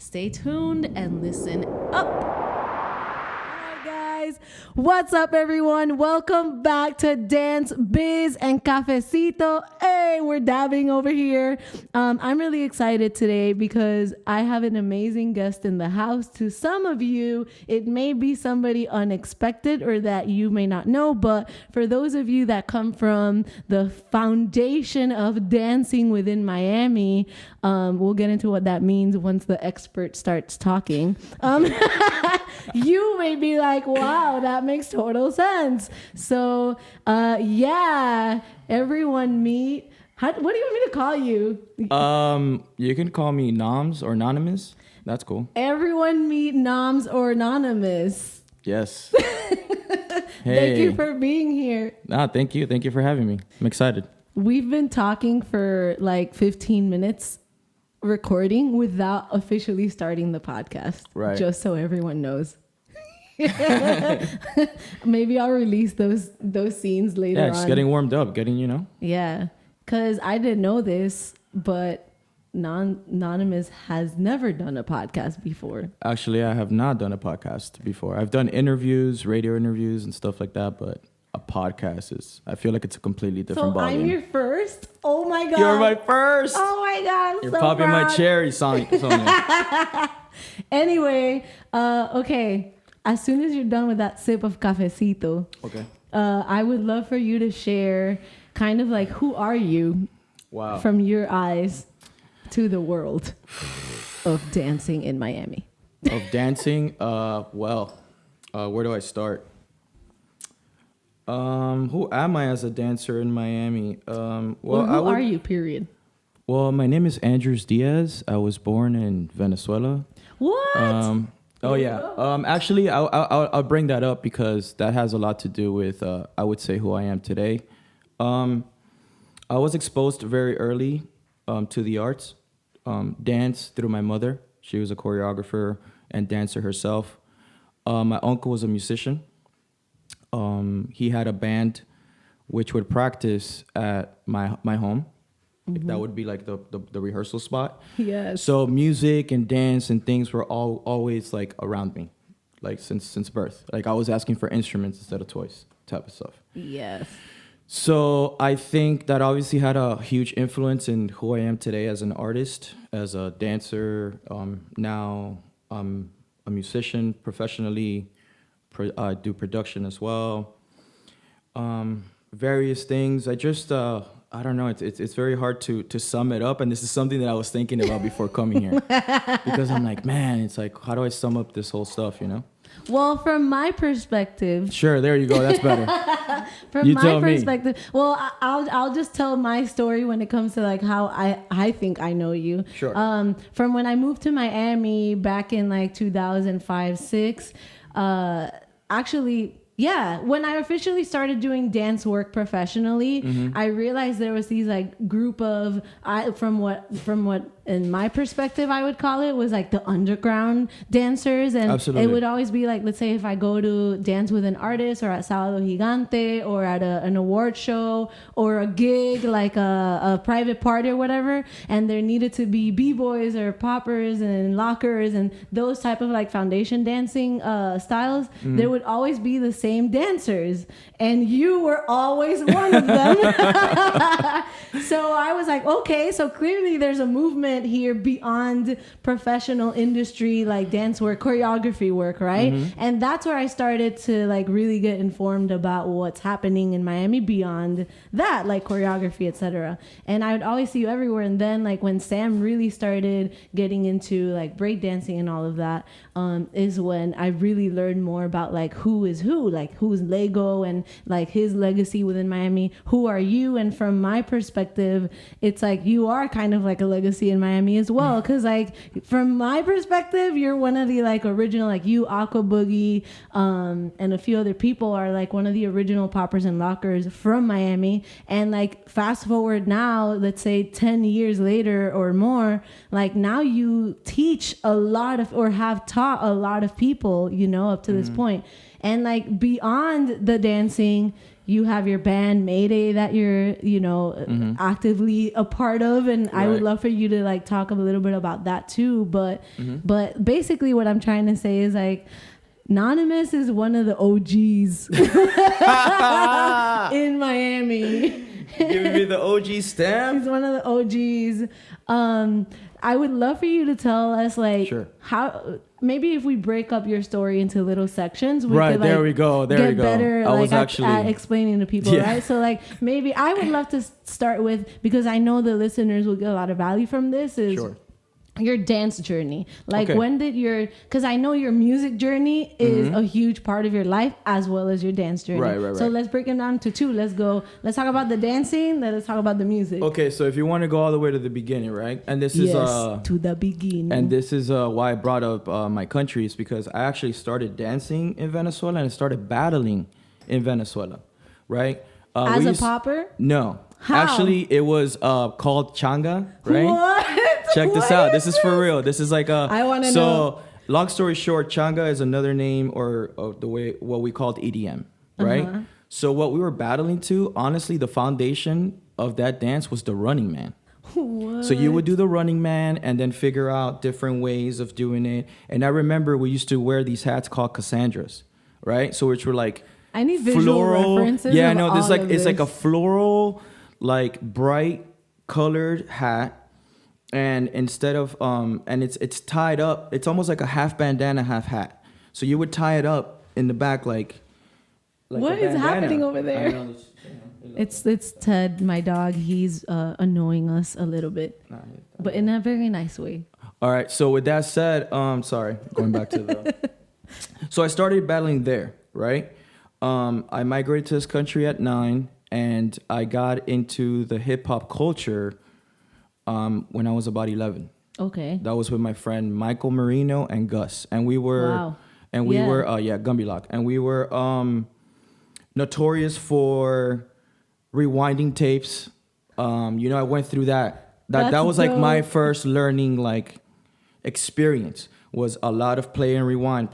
Stay tuned and listen up. What's up, everyone? Welcome back to Dance, Biz, and Cafecito. Hey, we're dabbing over here. I'm really excited today because I have an amazing guest in the house. To some of you, it may be somebody unexpected or that you may not know, but for those of you that come from the foundation of dancing within Miami, we'll get into what that means once the expert starts talking. You may be like, wow, that makes total sense. So, everyone meet. What do you want me to call you? You can call me Nonms or Anonymous. That's cool. Everyone meet Nonms or Anonymous. Yes. Thank you for being here. Thank you. Thank you for having me. I'm excited. We've been talking for like 15 minutes recording without officially starting the podcast. Right. Just so everyone knows. Maybe I'll release those scenes later on. Yeah, just getting warmed up, Yeah, because I didn't know this, but Anonymous has never done a podcast before. Actually, I have not done a podcast before. I've done interviews, radio interviews and stuff like that, but a podcast I feel like it's a completely different ballgame. So I'm your first? Oh my God. You're my first. Oh my God. You're so popping proud. My cherry, Sonja. Anyway, okay. As soon as you're done with that sip of cafecito, okay. I would love for you to share kind of like, who are you? Wow. From your eyes to the world of dancing in Miami. Of dancing? Where do I start? Who am I as a dancer in Miami? Who are you, period? Well, my name is DIEZ. I was born in Venezuela. What? Oh yeah. Actually, I'll bring that up because that has a lot to do with I would say who I am today. I was exposed very early to the arts, dance through my mother. She was a choreographer and dancer herself. My uncle was a musician. He had a band which would practice at my home. Mm-hmm. That would be like the rehearsal spot. Yes. So music and dance and things were always like around me, like since birth. Like I was asking for instruments instead of toys, type of stuff. Yes. So I think that obviously had a huge influence in who I am today as an artist, as a dancer. Now I'm a musician professionally. I do production as well. Various things. I just I don't know. It's very hard to sum it up, and this is something that I was thinking about before coming here because I'm like, man, it's like, how do I sum up this whole stuff? Well, from my perspective. Sure, there you go. That's better. From my perspective, well, I'll just tell my story when it comes to like how I think I know you. Sure. From when I moved to Miami back in like 2005-06. Actually. Yeah, when I officially started doing dance work professionally, mm-hmm. I realized there was these like group of from what in my perspective I would call it was like the underground dancers, and Absolutely. It would always be like, let's say if I go to dance with an artist or at Sábado Gigante or at an award show or a gig like a private party or whatever, and there needed to be b-boys or poppers and lockers and those type of like foundation dancing styles, mm-hmm. there would always be the same dancers, and you were always one of them. So I was like, okay, so clearly there's a movement here beyond professional industry like dance work, choreography work, right? Mm-hmm. And that's where I started to like really get informed about what's happening in Miami beyond that, like choreography, etc. And I would always see you everywhere. And then like when Sam really started getting into like breakdancing and all of that, is when I really learned more about like who is who, like who's Lego and like his legacy within Miami. Who are you? And from my perspective, it's like you are kind of like a legacy in Miami as well, because like from my perspective, you're one of the like original, like you, Aqua Boogie, and a few other people are like one of the original poppers and lockers from Miami. And like fast forward now, let's say 10 years later or more, like now you teach a lot of or have taught a lot of people, you know, up to this point. And like beyond the dancing, you have your band Mayday that you're, actively a part of. And I would love for you to like talk a little bit about that too. But basically what I'm trying to say is like, Nonms is one of the OGs in Miami. Giving me the OG stamp. He's one of the OGs. I would love for you to tell us like how maybe if we break up your story into little sections, we could, like, there we go. Get better at explaining to people, right? So like maybe I would love to start with, because I know the listeners will get a lot of value from this, is your dance journey. Like when did because I know your music journey is a huge part of your life as well as your dance journey. Right. So let's break them down to two. Let's talk about the dancing, then let's talk about the music. Okay, so if you want to go all the way to the beginning, right? And this is to the beginning. And this is why I brought up my country, is because I actually started dancing in Venezuela and I started battling in Venezuela, right? As a popper? No. How? Actually, it was called changa, right? What? Check this out. This is for real. This is like I want to know. So, long story short, changa is another name or the way what we called EDM, right? So what we were battling to, honestly, the foundation of that dance was the Running Man. What? So you would do the Running Man and then figure out different ways of doing it. And I remember we used to wear these hats called Cassandras, right? So which were like I need visual references. Yeah, no, this like it's like a floral, like bright colored hat. And instead of and it's tied up, it's almost like a half bandana, half hat. So you would tie it up in the back like what is happening over there? I know, it's Ted, my dog. He's annoying us a little bit, but in a very nice way. All right. So with that said, sorry, going back to the. So I started battling there, right? I migrated to this country at 9, and I got into the hip hop culture when I was about 11. Okay. That was with my friend Michael Marino and Gus, and we were, Gumby Lock, and we were notorious for rewinding tapes. I went through that. That was like my first learning like experience, was a lot of play and rewind,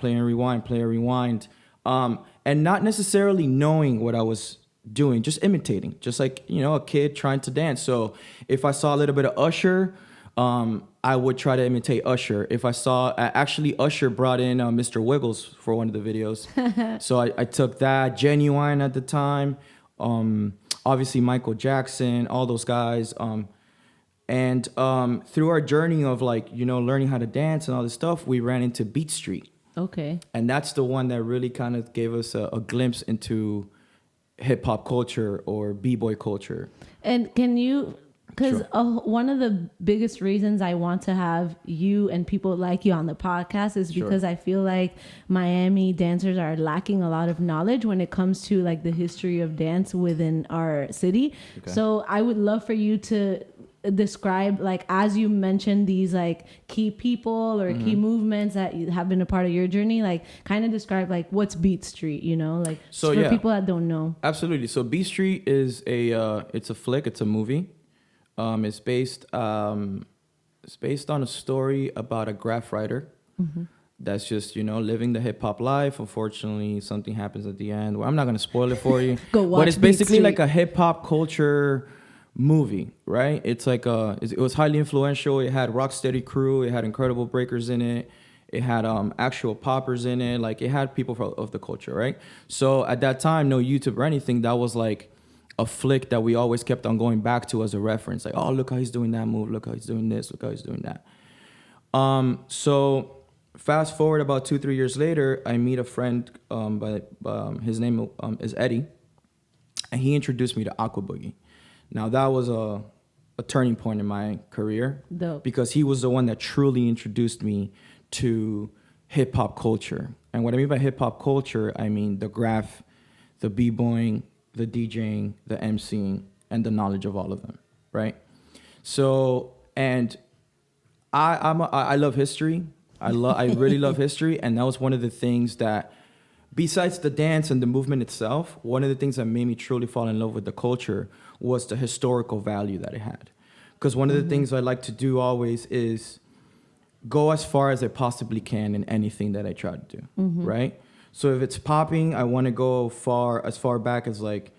and not necessarily knowing what I was doing, just imitating, just like, a kid trying to dance. So if I saw a little bit of Usher, I would try to imitate Usher. If I saw, actually Usher brought in Mr. Wiggles for one of the videos. So I took that, Genuine at the time, obviously Michael Jackson, all those guys. And through our journey of like, learning how to dance and all this stuff, we ran into Beat Street. Okay. And that's the one that really kind of gave us a glimpse into hip hop culture or b-boy culture. And can you, because one of the biggest reasons I want to have you and people like you on the podcast is because I feel like Miami dancers are lacking a lot of knowledge when it comes to like the history of dance within our city. Okay. So I would love for you to describe, like, as you mentioned, these like key people or key movements that have been a part of your journey, like kind of describe like what's Beat Street, like so for people that don't know. Absolutely. So Beat Street is it's a flick, it's a movie. It's based on a story about a graph writer that's just, living the hip hop life. Unfortunately, something happens at the end. Well, I'm not going to spoil it for you. Go watch. But it's basically like a hip hop culture movie, right? It's like it was highly influential. It had Rocksteady Crew. It had Incredible Breakers in it. It had actual poppers in it. Like, it had people of the culture, right? So at that time, no YouTube or anything. That was like a flick that we always kept on going back to as a reference. Like, oh, look how he's doing that move. Look how he's doing this. Look how he's doing that. So fast forward about 2-3 years later, I meet a friend his name is Eddie, and he introduced me to Aqua Boogie. Now, that was a turning point in my career. Dope. Because he was the one that truly introduced me to hip-hop culture. And what I mean by hip-hop culture, I mean the graph, the b-boying, the DJing, the MCing, and the knowledge of all of them, right? So, and I love history. I really love history, and that was one of the things that, besides the dance and the movement itself, one of the things that made me truly fall in love with the culture was the historical value that it had. Because one of the things I like to do always is go as far as I possibly can in anything that I try to do, right? So if it's popping, I want to go as far back as like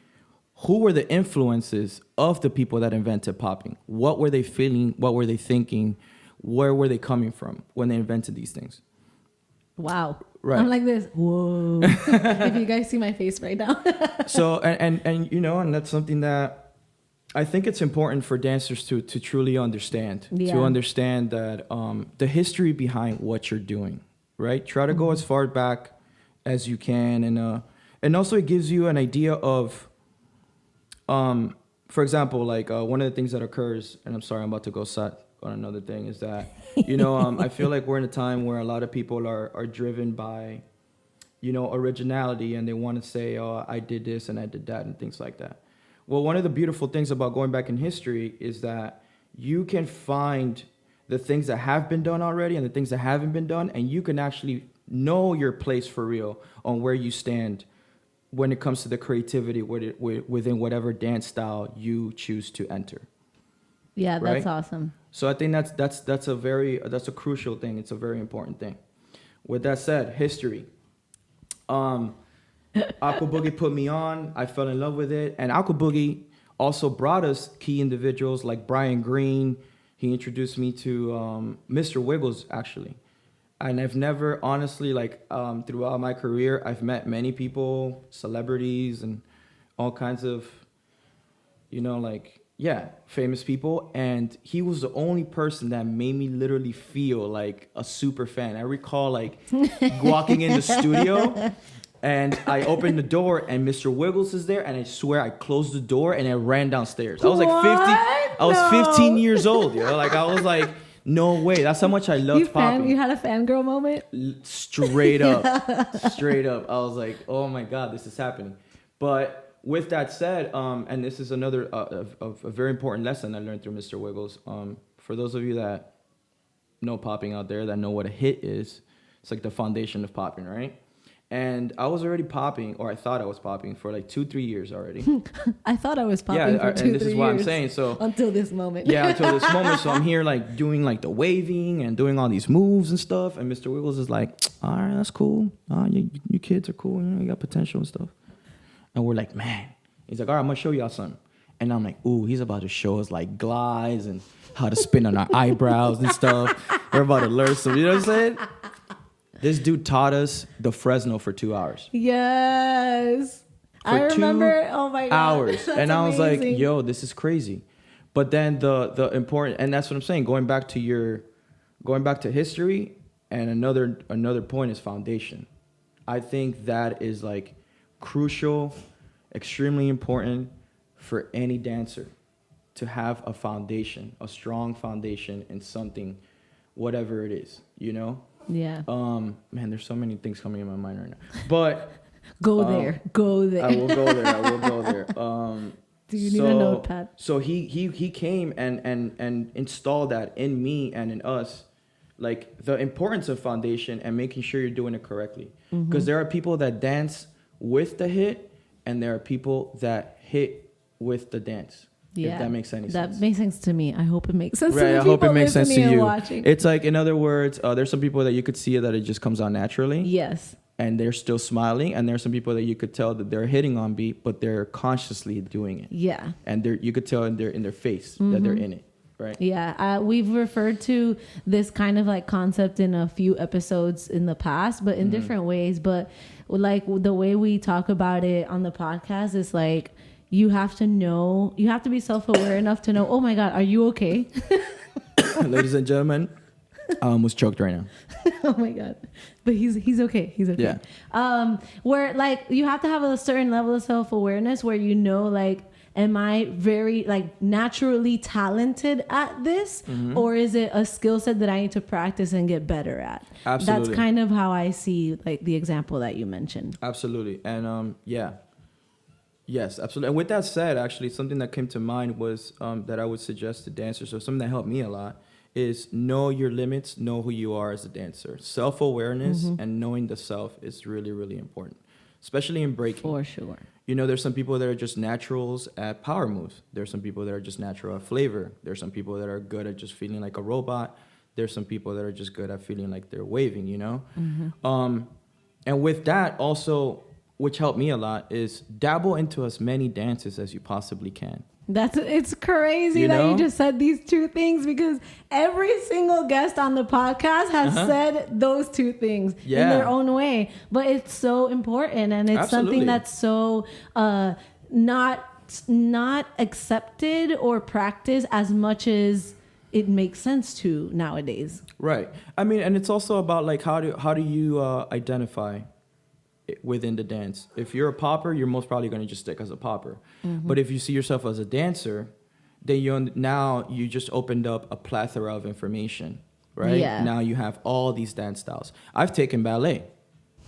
who were the influences of the people that invented popping? What were they feeling? What were they thinking? Where were they coming from when they invented these things? Wow. Right. I'm like this. Whoa. If you guys see my face right now. So, and you know, and that's something that I think it's important for dancers to truly understand. Yeah. To understand that the history behind what you're doing, right? Try to go as far back as you can. And also it gives you an idea of, for example, like one of the things that occurs, and I'm sorry, I'm about to go on another thing, is that, you know, I feel like we're in a time where a lot of people are driven by, you know, originality, and they want to say, oh, I did this and I did that and things like that. Well, one of the beautiful things about going back in history is that you can find the things that have been done already and the things that haven't been done, and you can actually know your place for real on where you stand when it comes to the creativity within whatever dance style you choose to enter. Yeah, right? that's awesome. So I think that's a crucial thing. It's a very important thing. With that said, history. Aqua Boogie put me on. I fell in love with it, and Aqua Boogie also brought us key individuals like Brian Green. He introduced me to Mr. Wiggles, actually. And I've never, honestly, like throughout my career, I've met many people, celebrities, and all kinds of, you know, like, yeah, famous people. And he was the only person that made me literally feel like a super fan. I recall like walking in the studio, and I opened the door and Mr. Wiggles is there, and I swear I closed the door and I ran downstairs. I was like 50. I was 15 years old, you know? Like I was like, no way. That's how much I loved popping. You had a fangirl moment? Straight up. Straight up. I was like, oh my God, this is happening. But with that said, and this is another a very important lesson I learned through Mr. Wiggles. For those of you that know popping out there, that know what a hit is, it's like the foundation of popping, right? And I was already popping, or I thought I was popping for like 2-3 years already. I thought I was popping for 2-3 years. And this is what I'm saying. So until this moment. Yeah, until this moment. So I'm here like doing like the waving and doing all these moves and stuff. And Mr. Wiggles is like, all right, that's cool. You kids are cool. You know, you got potential and stuff. And we're like, man. He's like, all right, I'm gonna show y'all something. And I'm like, ooh, he's about to show us like glides and how to spin on our eyebrows and stuff. We're about to learn some. You know what I'm saying? This dude taught us the Fresno for 2 hours. Yes. I remember, oh my God. Hours. And I was like, yo, this is crazy. But then the important, and that's what I'm saying, going back to history, and another point is foundation. I think that is like crucial, extremely important for any dancer to have a foundation, a strong foundation in something, whatever it is, you know? Yeah. Man, there's so many things coming in my mind right now. But go there. I will go there. Do you need a notepad? So he came and installed that in me and in us, like the importance of foundation and making sure you're doing it correctly. Because there are people that dance with the hit, and there are people that hit with the dance. Yeah, if that makes any sense. That makes sense to me. I hope it makes sense to the people. I hope it makes sense to you. Watching. It's like, in other words, there's some people that you could see that it just comes out naturally. Yes. And they're still smiling. And there's some people that you could tell that they're hitting on beat, but they're consciously doing it. Yeah. And you could tell in their face that they're in it. Right. Yeah. We've referred to this kind of like concept in a few episodes in the past, but in different ways. But like the way we talk about it on the podcast is like, you have to be self-aware enough to know, oh my God, are you okay? Ladies and gentlemen, I almost choked right now. Oh my God. But he's okay. He's okay. Yeah. Where like you have to have a certain level of self-awareness where you know, like, am I very like naturally talented at this, or is it a skill set that I need to practice and get better at? Absolutely. That's kind of how I see like the example that you mentioned. Absolutely. And yes, absolutely. And with that said, actually, something that came to mind was that I would suggest to dancers, or something that helped me a lot, is know your limits, know who you are as a dancer. Self-awareness and knowing the self is really, really important, especially in breaking. For sure. You know, there's some people that are just naturals at power moves. There's some people that are just natural at flavor. There's some people that are good at just feeling like a robot. There's some people that are just good at feeling like they're waving, you know? And with that also which helped me a lot, is dabble into as many dances as you possibly can. It's crazy that you just said these two things, because every single guest on the podcast has said those two things in their own way. But it's so important, and it's something that's so not accepted or practiced as much as it makes sense to nowadays. Right. I mean, and it's also about like how do you identify within the dance. If you're a popper, you're most probably going to just stick as a popper. Mm-hmm. But if you see yourself as a dancer, then you just opened up a plethora of information, right? Yeah. Now you have all these dance styles. I've taken ballet.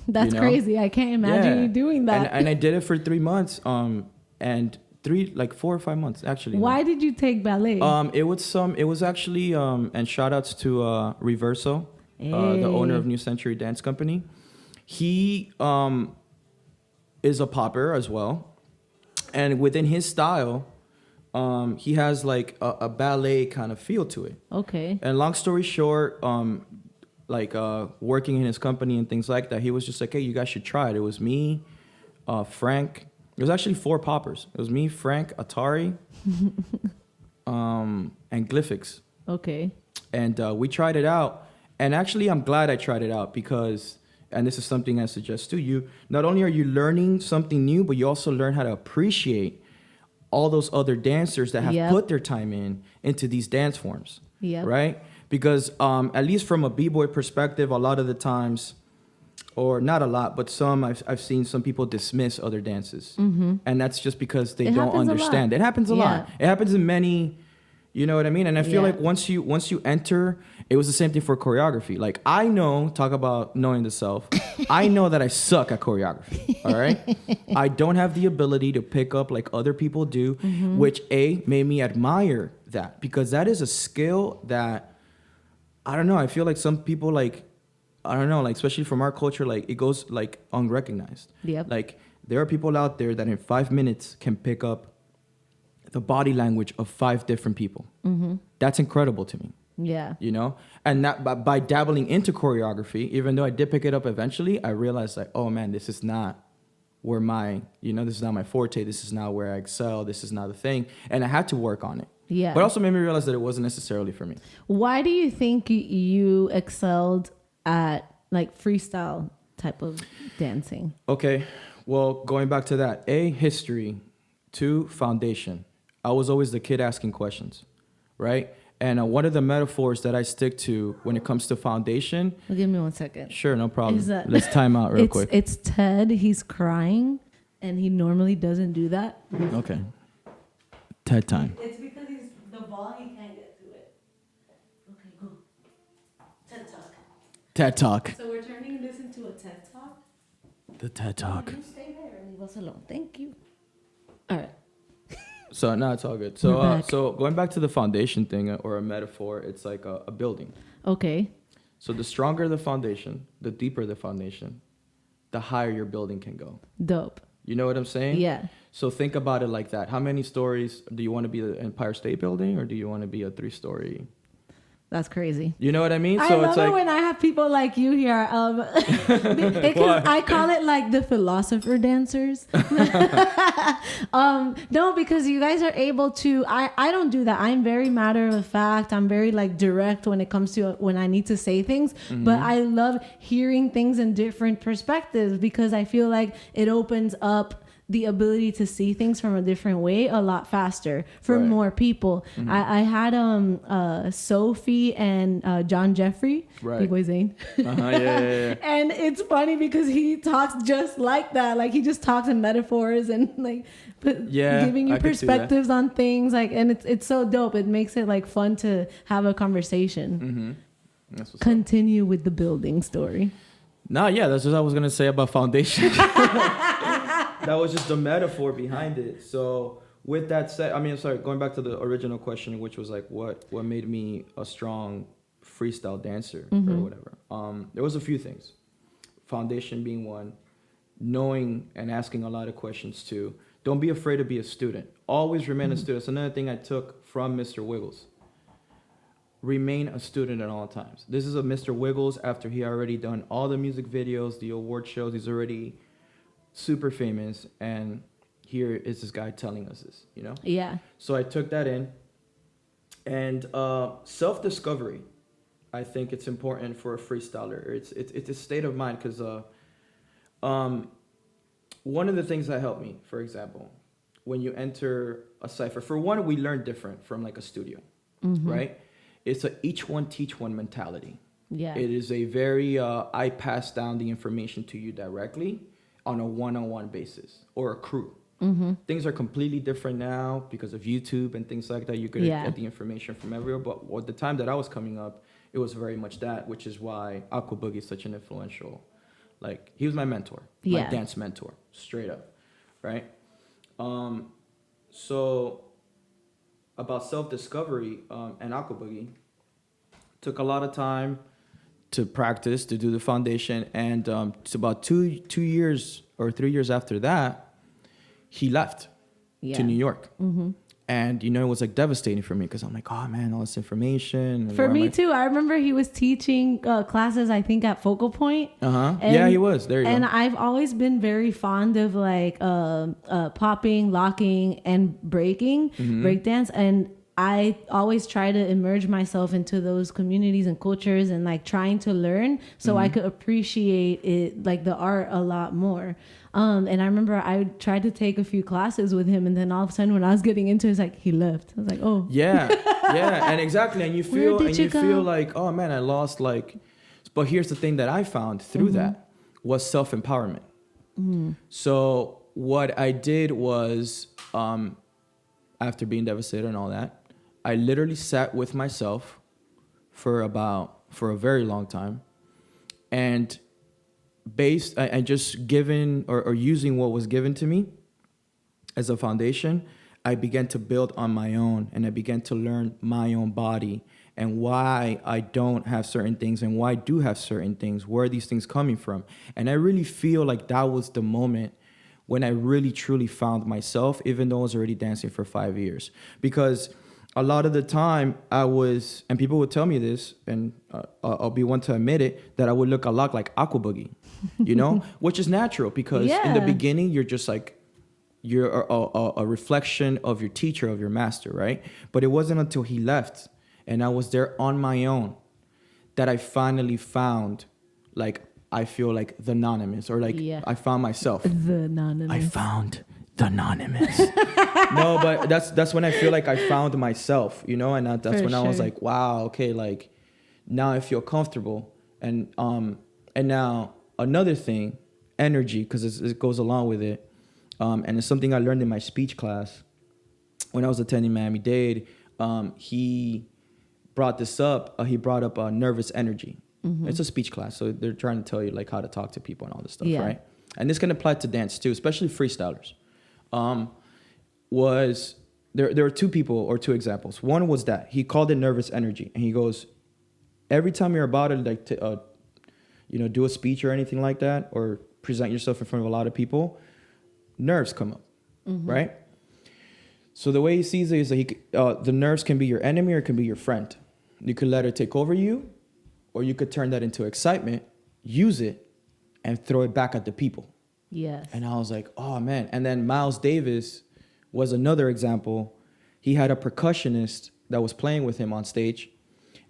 That's crazy. I can't imagine you doing that. And I did it for 3 months, and 4 or 5 months actually. Why did you take ballet? It was actually and shout outs to Reverso, the owner of New Century Dance Company. He is a popper as well, and within his style, he has like a ballet kind of feel to it. Okay. And long story short, working in his company and things like that, he was just like, hey, you guys should try it. It was me, Frank. It was actually 4 poppers. It was me, Frank, Atari, and Glyphix. Okay. And we tried it out. And actually, I'm glad I tried it out because, and this is something I suggest to you, not only are you learning something new, but you also learn how to appreciate all those other dancers that have put their time into these dance forms. Yeah. Right? Because at least from a b-boy perspective, a lot of the times, or not a lot, but some I've seen some people dismiss other dances, and that's just because they don't understand. It happens a lot. It happens in many, you know what I mean. And I feel like once you enter, it was the same thing for choreography. Like I know, talk about knowing the self. I know that I suck at choreography. All right, I don't have the ability to pick up like other people do, which made me admire that, because that is a skill that I don't know. I feel like some people like. I don't know, like, especially from our culture, like, it goes, like, unrecognized. Yep. Like, there are people out there that in 5 minutes can pick up the body language of 5 different people. Mm-hmm. That's incredible to me. Yeah. You know? And that by dabbling into choreography, even though I did pick it up eventually, I realized, like, oh, man, this is not where this is not my forte. This is not where I excel. This is not the thing. And I had to work on it. Yeah. But also made me realize that it wasn't necessarily for me. Why do you think you excelled at like freestyle type of dancing? Okay, well, going back to that, history, 2, foundation. I was always the kid asking questions, right? And one of the metaphors that I stick to when it comes to foundation. Well, give me 1 second. Sure, no problem. Let's time out real quick. It's Ted. He's crying, and he normally doesn't do that. Okay. Ted time. It's because the ball, he can't get to it. Okay, go. TED Talk. TED Talk. So we're turning this into a TED Talk? The TED Talk. You stay there and leave us alone. Thank you. All right. So, no, it's all good. So going back to the foundation thing, or a metaphor, it's like a building. Okay. So the stronger the foundation, the deeper the foundation, the higher your building can go. Dope. You know what I'm saying? Yeah. So think about it like that. How many stories do you want to be, the Empire State Building, or do you want to be a 3-story? That's crazy. You know what I mean? I love it when I have people like you here. Because I call it like the philosopher dancers. No, because you guys are able to. I don't do that. I'm very matter of fact. I'm very like direct when it comes to when I need to say things. Mm-hmm. But I love hearing things in different perspectives, because I feel like it opens up the ability to see things from a different way a lot faster for more people. Mm-hmm. I had Sophie and John Jeffrey, B-Boy Zane. Yeah. And it's funny because he talks just like that. Like he just talks in metaphors and like giving you perspectives on things. Like, and it's so dope. It makes it like fun to have a conversation. Mm-hmm. Continue with the building story. That's what I was gonna say about foundation. That was just the metaphor behind it. So with that said, going back to the original question, which was like, what made me a strong freestyle dancer or whatever. There was a few things. Foundation being one, knowing and asking a lot of questions too. Don't be afraid to be a student. Always remain a student. That's another thing I took from Mr. Wiggles. Remain a student at all times. This is a Mr. Wiggles after he already done all the music videos, the award shows. He's already super famous, and here is this guy telling us this, you know? Yeah. So I took that in, and self-discovery, I think it's important for a freestyler. It's a state of mind, because one of the things that helped me, for example, when you enter a cipher, for one, we learn different from like a studio, right? It's a each one teach one mentality. Yeah. It is a very I pass down the information to you directly on a one-on-one basis, or a crew. Things are completely different now because of YouTube and things like that. You could get the information from everywhere. But at the time that I was coming up, it was very much that, which is why Aqua Boogie is such an influential. Like, he was my mentor, my dance mentor, straight up, right? So about self-discovery and Aqua Boogie, took a lot of time to practice, to do the foundation, and it's about 2 years or 3 years after that, he left to New York. And, you know, it was like devastating for me, because I'm like, oh man, all this information. For me too. I remember he was teaching classes, I think, at Focal Point. Yeah, he was. There you go. And I've always been very fond of like popping, locking, and breaking, breakdance. And I always try to immerse myself into those communities and cultures, and like trying to learn so I could appreciate it, like the art, a lot more. And I remember I tried to take a few classes with him, and then all of a sudden when I was getting into it, it's like he left. I was like, oh. Yeah, and exactly. And you feel like, oh man, I lost like. But here's the thing that I found through that was self-empowerment. So what I did was, after being devastated and all that, I literally sat with myself for a very long time, and just given or using what was given to me as a foundation, I began to build on my own, and I began to learn my own body and why I don't have certain things and why I do have certain things, where are these things coming from. And I really feel like that was the moment when I really truly found myself, even though I was already dancing for 5 years. Because a lot of the time and people would tell me this, and I'll be one to admit it, that I would look a lot like Aqua Boogie, you know, which is natural, because in the beginning, you're just like, you're a reflection of your teacher, of your master, right? But it wasn't until he left and I was there on my own that I finally found, like, I feel like the Nonms, or like I found myself. The Nonms. I found the Nonms. No, but that's when I feel like I found myself, you know, and that's when I was like, wow, okay, like now I feel comfortable. And now another thing, energy, because it goes along with it, and it's something I learned in my speech class when I was attending Miami-Dade. He brought this up. He brought up nervous energy. It's a speech class, so they're trying to tell you like how to talk to people and all this stuff, right? And this can apply to dance too, especially freestylers. There were two people or two examples. One was that he called it nervous energy, and he goes, every time you're about to like do a speech or anything like that, or present yourself in front of a lot of people, nerves come up, right? So the way he sees it is that the nerves can be your enemy or it can be your friend. You could let it take over you, or you could turn that into excitement, use it, and throw it back at the people. Yes. And I was like, oh man. And then Miles Davis was another example. He had a percussionist that was playing with him on stage.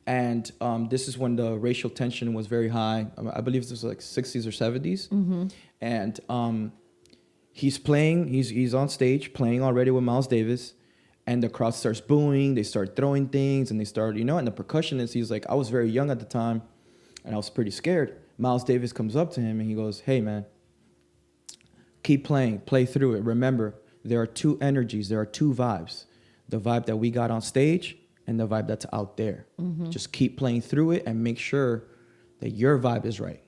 And this is when the racial tension was very high. I believe this was like 60s or 70s. And he's playing, he's on stage playing already with Miles Davis. And the crowd starts booing, they start throwing things, and they start, and the percussionist, he's like, I was very young at the time, and I was pretty scared. Miles Davis comes up to him, and he goes, hey, man, keep playing, play through it. Remember, there are two energies, there are two vibes. The vibe that we got on stage and the vibe that's out there. Just keep playing through it and make sure that your vibe is right.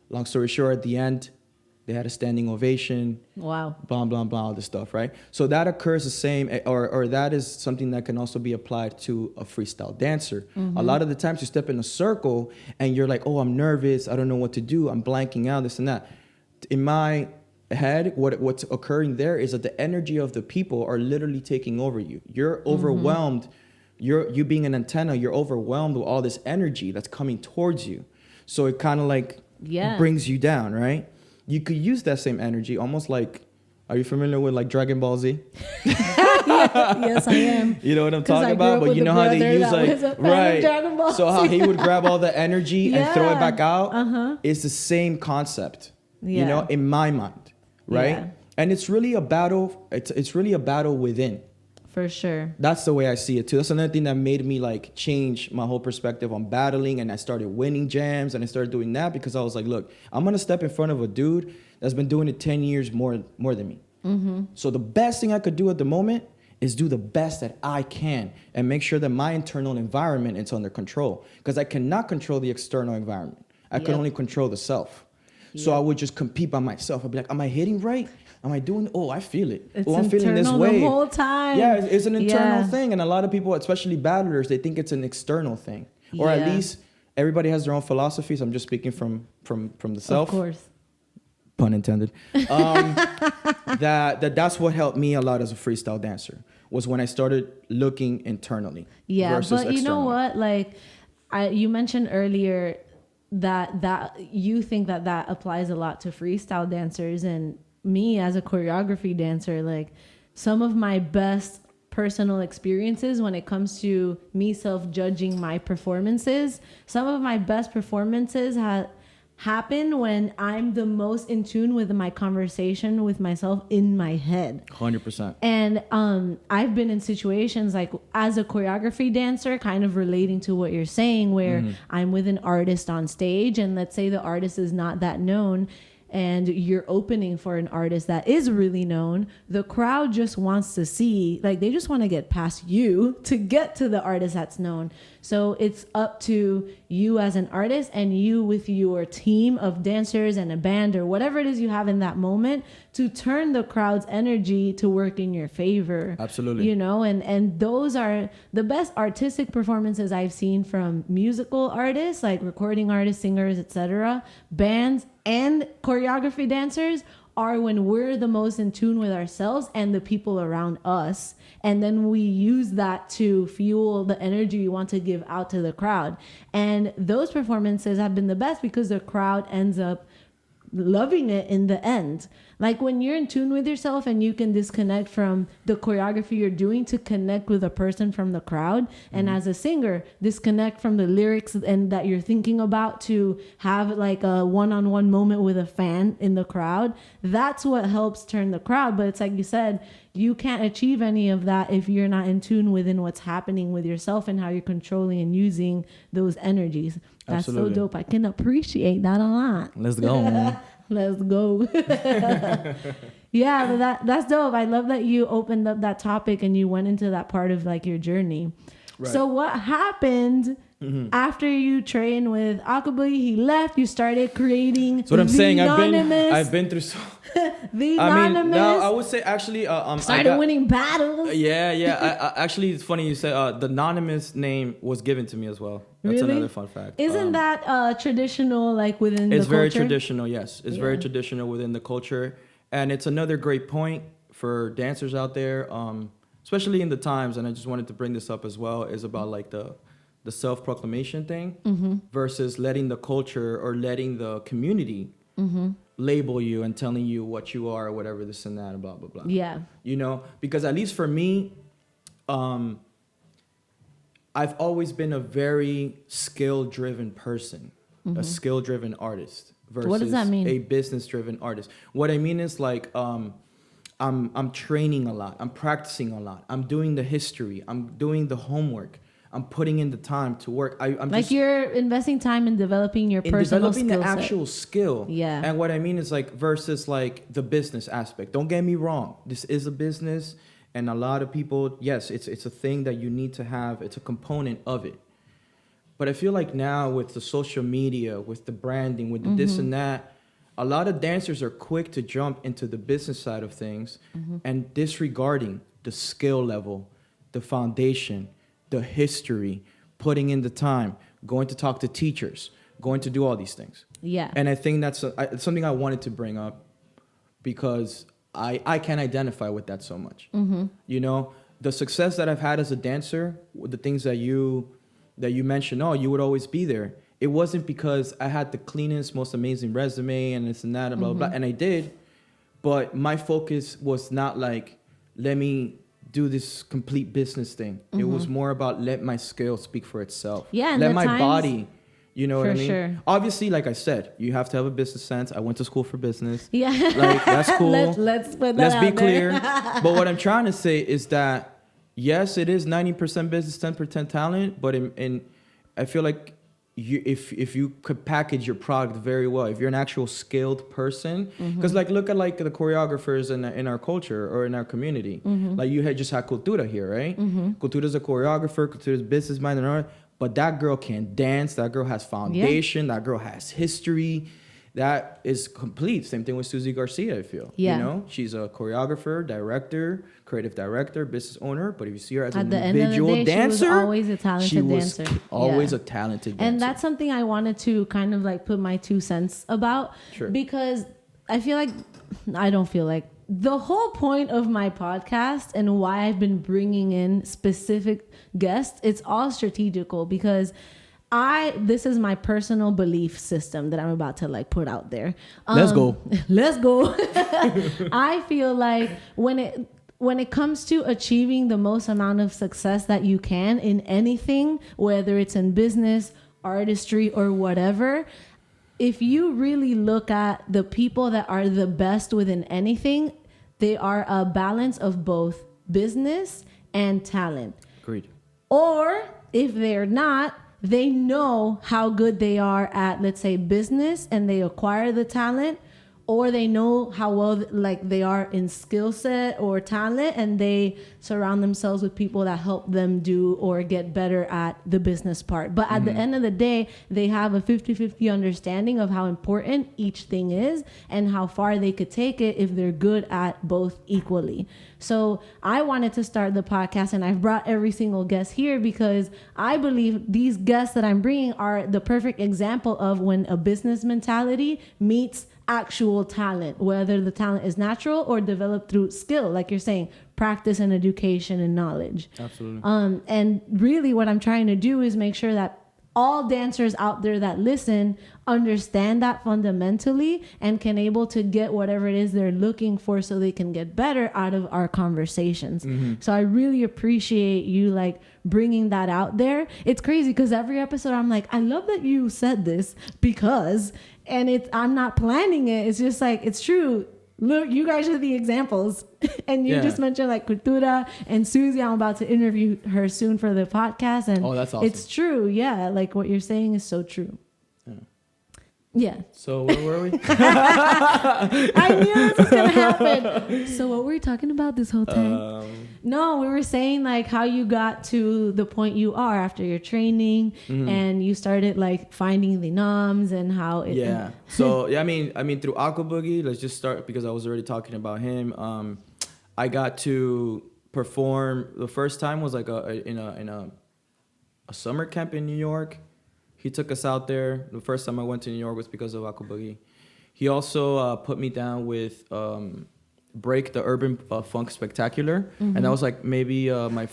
Long story short, at the end, they had a standing ovation. Wow. Blah, blah, blah, all this stuff, right? So that occurs the same, or that is something that can also be applied to a freestyle dancer. A lot of the times you step in a circle and you're like, oh, I'm nervous. I don't know what to do. I'm blanking out, this and that. In my head, what's occurring there is that the energy of the people are literally taking over you. You're overwhelmed. You being an antenna, you're overwhelmed with all this energy that's coming towards you. So it kind of like brings you down, right? you could use that same energy almost like, are you familiar with like Dragon Ball Z? Yes, I am. You know what I'm talking about? But you know how they use like, right. So how he would grab all the energy and throw it back out. It's the same concept, you know, in my mind. Right. Yeah. And it's really a battle. It's really a battle within. For sure. That's the way I see it too. That's another thing that made me like change my whole perspective on battling. And I started winning jams and I started doing that because I was like, look, I'm going to step in front of a dude that's been doing it 10 years more than me. So the best thing I could do at the moment is do the best that I can and make sure that my internal environment is under control, because I cannot control the external environment. I can only control the self. So I would just compete by myself. I'd be like, am I hitting right? Am I doing? Oh, I feel it. It's I'm feeling this way the whole time. Yeah, it's an internal thing, and a lot of people, especially battlers, they think it's an external thing, or at least everybody has their own philosophies. I'm just speaking from the self. Of course. Pun intended. That's what helped me a lot as a freestyle dancer, was when I started looking internally. Yeah, versus but you know externally. what? Like, you mentioned earlier that you think that applies a lot to freestyle dancers, and me as a choreography dancer, like some of my best personal experiences when it comes to me self-judging my performances, some of my best performances happen when I'm the most in tune with my conversation with myself in my head. 100%. And I've been in situations like as a choreography dancer, kind of relating to what you're saying, where I'm with an artist on stage, and let's say the artist is not that known, and you're opening for an artist that is really known. The crowd just wants to see, like, they just want to get past you to get to the artist that's known. So it's up to you as an artist and you with your team of dancers and a band or whatever it is you have in that moment to turn the crowd's energy to work in your favor. Absolutely. You know, and those are the best artistic performances I've seen from musical artists, like recording artists, singers, etc., bands, and choreography dancers are when we're the most in tune with ourselves and the people around us. And then we use that to fuel the energy we want to give out to the crowd. And those performances have been the best because the crowd ends up loving it in the end. Like when you're in tune with yourself and you can disconnect from the choreography you're doing to connect with a person from the crowd, and as a singer disconnect from the lyrics and that you're thinking about to have like a one-on-one moment with a fan in the crowd, that's what helps turn the crowd. But it's like you said, you can't achieve any of that if you're not in tune within what's happening with yourself and how you're controlling and using those energies. That's Absolutely. so dope. I can appreciate that a lot. Let's go, man. Let's go. Yeah, but that's dope. I love that you opened up that topic and you went into that part of like your journey. Right. So what happened after you trained with Akaboy? He left. You started creating. That's what I'm saying. Nonms. I've been through so. The I mean, Nonms. no, I would say actually, started winning battles. Yeah. Actually, it's funny you say the Nonms name was given to me as well. That's really? another fun fact. Isn't that traditional, like within the culture? It's very traditional. Yes, it's very traditional within the culture, and it's another great point for dancers out there, especially in the times. And I just wanted to bring this up as well. Is about like the self-proclamation thing versus letting the culture or letting the community label you and telling you what you are or whatever, this and that, and blah blah blah. Yeah, you know, because at least for me, I've always been a very skill-driven person, a skill-driven artist versus what does that mean? A business-driven artist. What I mean is like I'm training a lot, I'm practicing a lot, I'm doing the history, I'm doing the homework, I'm putting in the time to work. I'm like just, you're investing time in developing your personal developing the actual skill. Yeah. And what I mean is like versus like the business aspect. Don't get me wrong. This is a business, and a lot of people, yes, it's a thing that you need to have. It's a component of it. But I feel like now with the social media, with the branding, with the this and that, a lot of dancers are quick to jump into the business side of things and disregarding the skill level, the foundation, the history, putting in the time, going to talk to teachers, going to do all these things. Yeah. And I think that's something I wanted to bring up because I can identify with that so much. You know, the success that I've had as a dancer, the things that you mentioned, you would always be there. it wasn't because I had the cleanest, most amazing resume and this and that and blah, blah, blah. And I did. But my focus was not like, let me do this complete business thing. It was more about let my skill speak for itself. Yeah, and let my body, you know what I mean? Sure. Obviously, like I said, you have to have a business sense. I went to school for business. Yeah. Like, that's cool. Let's put that Let's be out clear. there. But what I'm trying to say is that, yes, it is 90% business, 10% talent. But I feel like if you could package your product very well, if you're an actual skilled person, because like look at like the choreographers in our culture or in our community, like you had Cultura here, right? Cultura's a choreographer, Cultura's business mind and all, but that girl can dance, that girl has foundation, that girl has history. That is complete. Same thing with Susie Garcia, I feel. Yeah. You know, she's a choreographer, director, creative director, business owner. But if you see her as an the individual end of the day, dancer, she was always a talented dancer. Always a talented dancer. And that's something I wanted to kind of like put my 2 cents about. Sure. Because I don't feel like the whole point of my podcast and why I've been bringing in specific guests, it's all strategical because this is my personal belief system that I'm about to like put out there. Let's go. Let's go. I feel like when it comes to achieving the most amount of success that you can in anything, whether it's in business, artistry, or whatever, if you really look at the people that are the best within anything, they are a balance of both business and talent. Agreed. Or if they're not, they know how good they are at, let's say, business, and they acquire the talent, or they know how well like they are in skill set or talent, and they surround themselves with people that help them do or get better at the business part. But at the end of the day, they have a 50-50 understanding of how important each thing is and how far they could take it if they're good at both equally. So I wanted to start the podcast, and I've brought every single guest here because I believe these guests that I'm bringing are the perfect example of when a business mentality meets actual talent, whether the talent is natural or developed through skill, like you're saying, practice and education and knowledge. Absolutely. And really what I'm trying to do is make sure that all dancers out there that listen understand that fundamentally and can able to get whatever it is they're looking for so they can get better out of our conversations. So I really appreciate you like bringing that out there. It's crazy because every episode I'm like, I love that you said this because, and I'm not planning it. It's just like, it's true. Look, you guys are the examples. And you just mentioned like Cultura and Susie. I'm about to interview her soon for the podcast. And that's awesome. It's true. Yeah. Like what you're saying is so true. Yeah. So where were we? I knew this was going to happen. So what were we talking about this whole time? No, we were saying like how you got to the point you are after your training and you started like finding the Nonms and how it... Yeah. So, yeah, I mean, through Aqua Boogie, let's just start because I was already talking about him. I got to perform. The first time was like in a summer camp in New York. He took us out there. The first time I went to New York was because of Aqua Boogie. He also put me down with Break the Urban Funk Spectacular. And that was like maybe my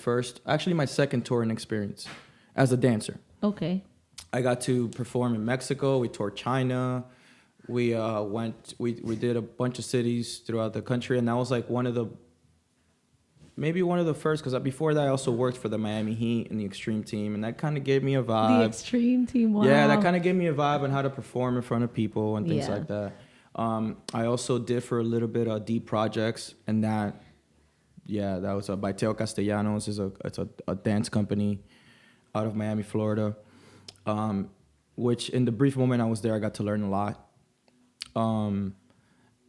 second touring experience as a dancer. Okay. I got to perform in Mexico. We toured China. We did a bunch of cities throughout the country. And that was like one of the first, because before that I also worked for the Miami Heat and the Extreme Team, and that kind of gave me a vibe. The Extreme Team, wow. Yeah, that kind of gave me a vibe on how to perform in front of people and things like that. I also did for a little bit of Deep Projects, and that was by Teo Castellanos. It's a dance company out of Miami, Florida, which in the brief moment I was there, I got to learn a lot.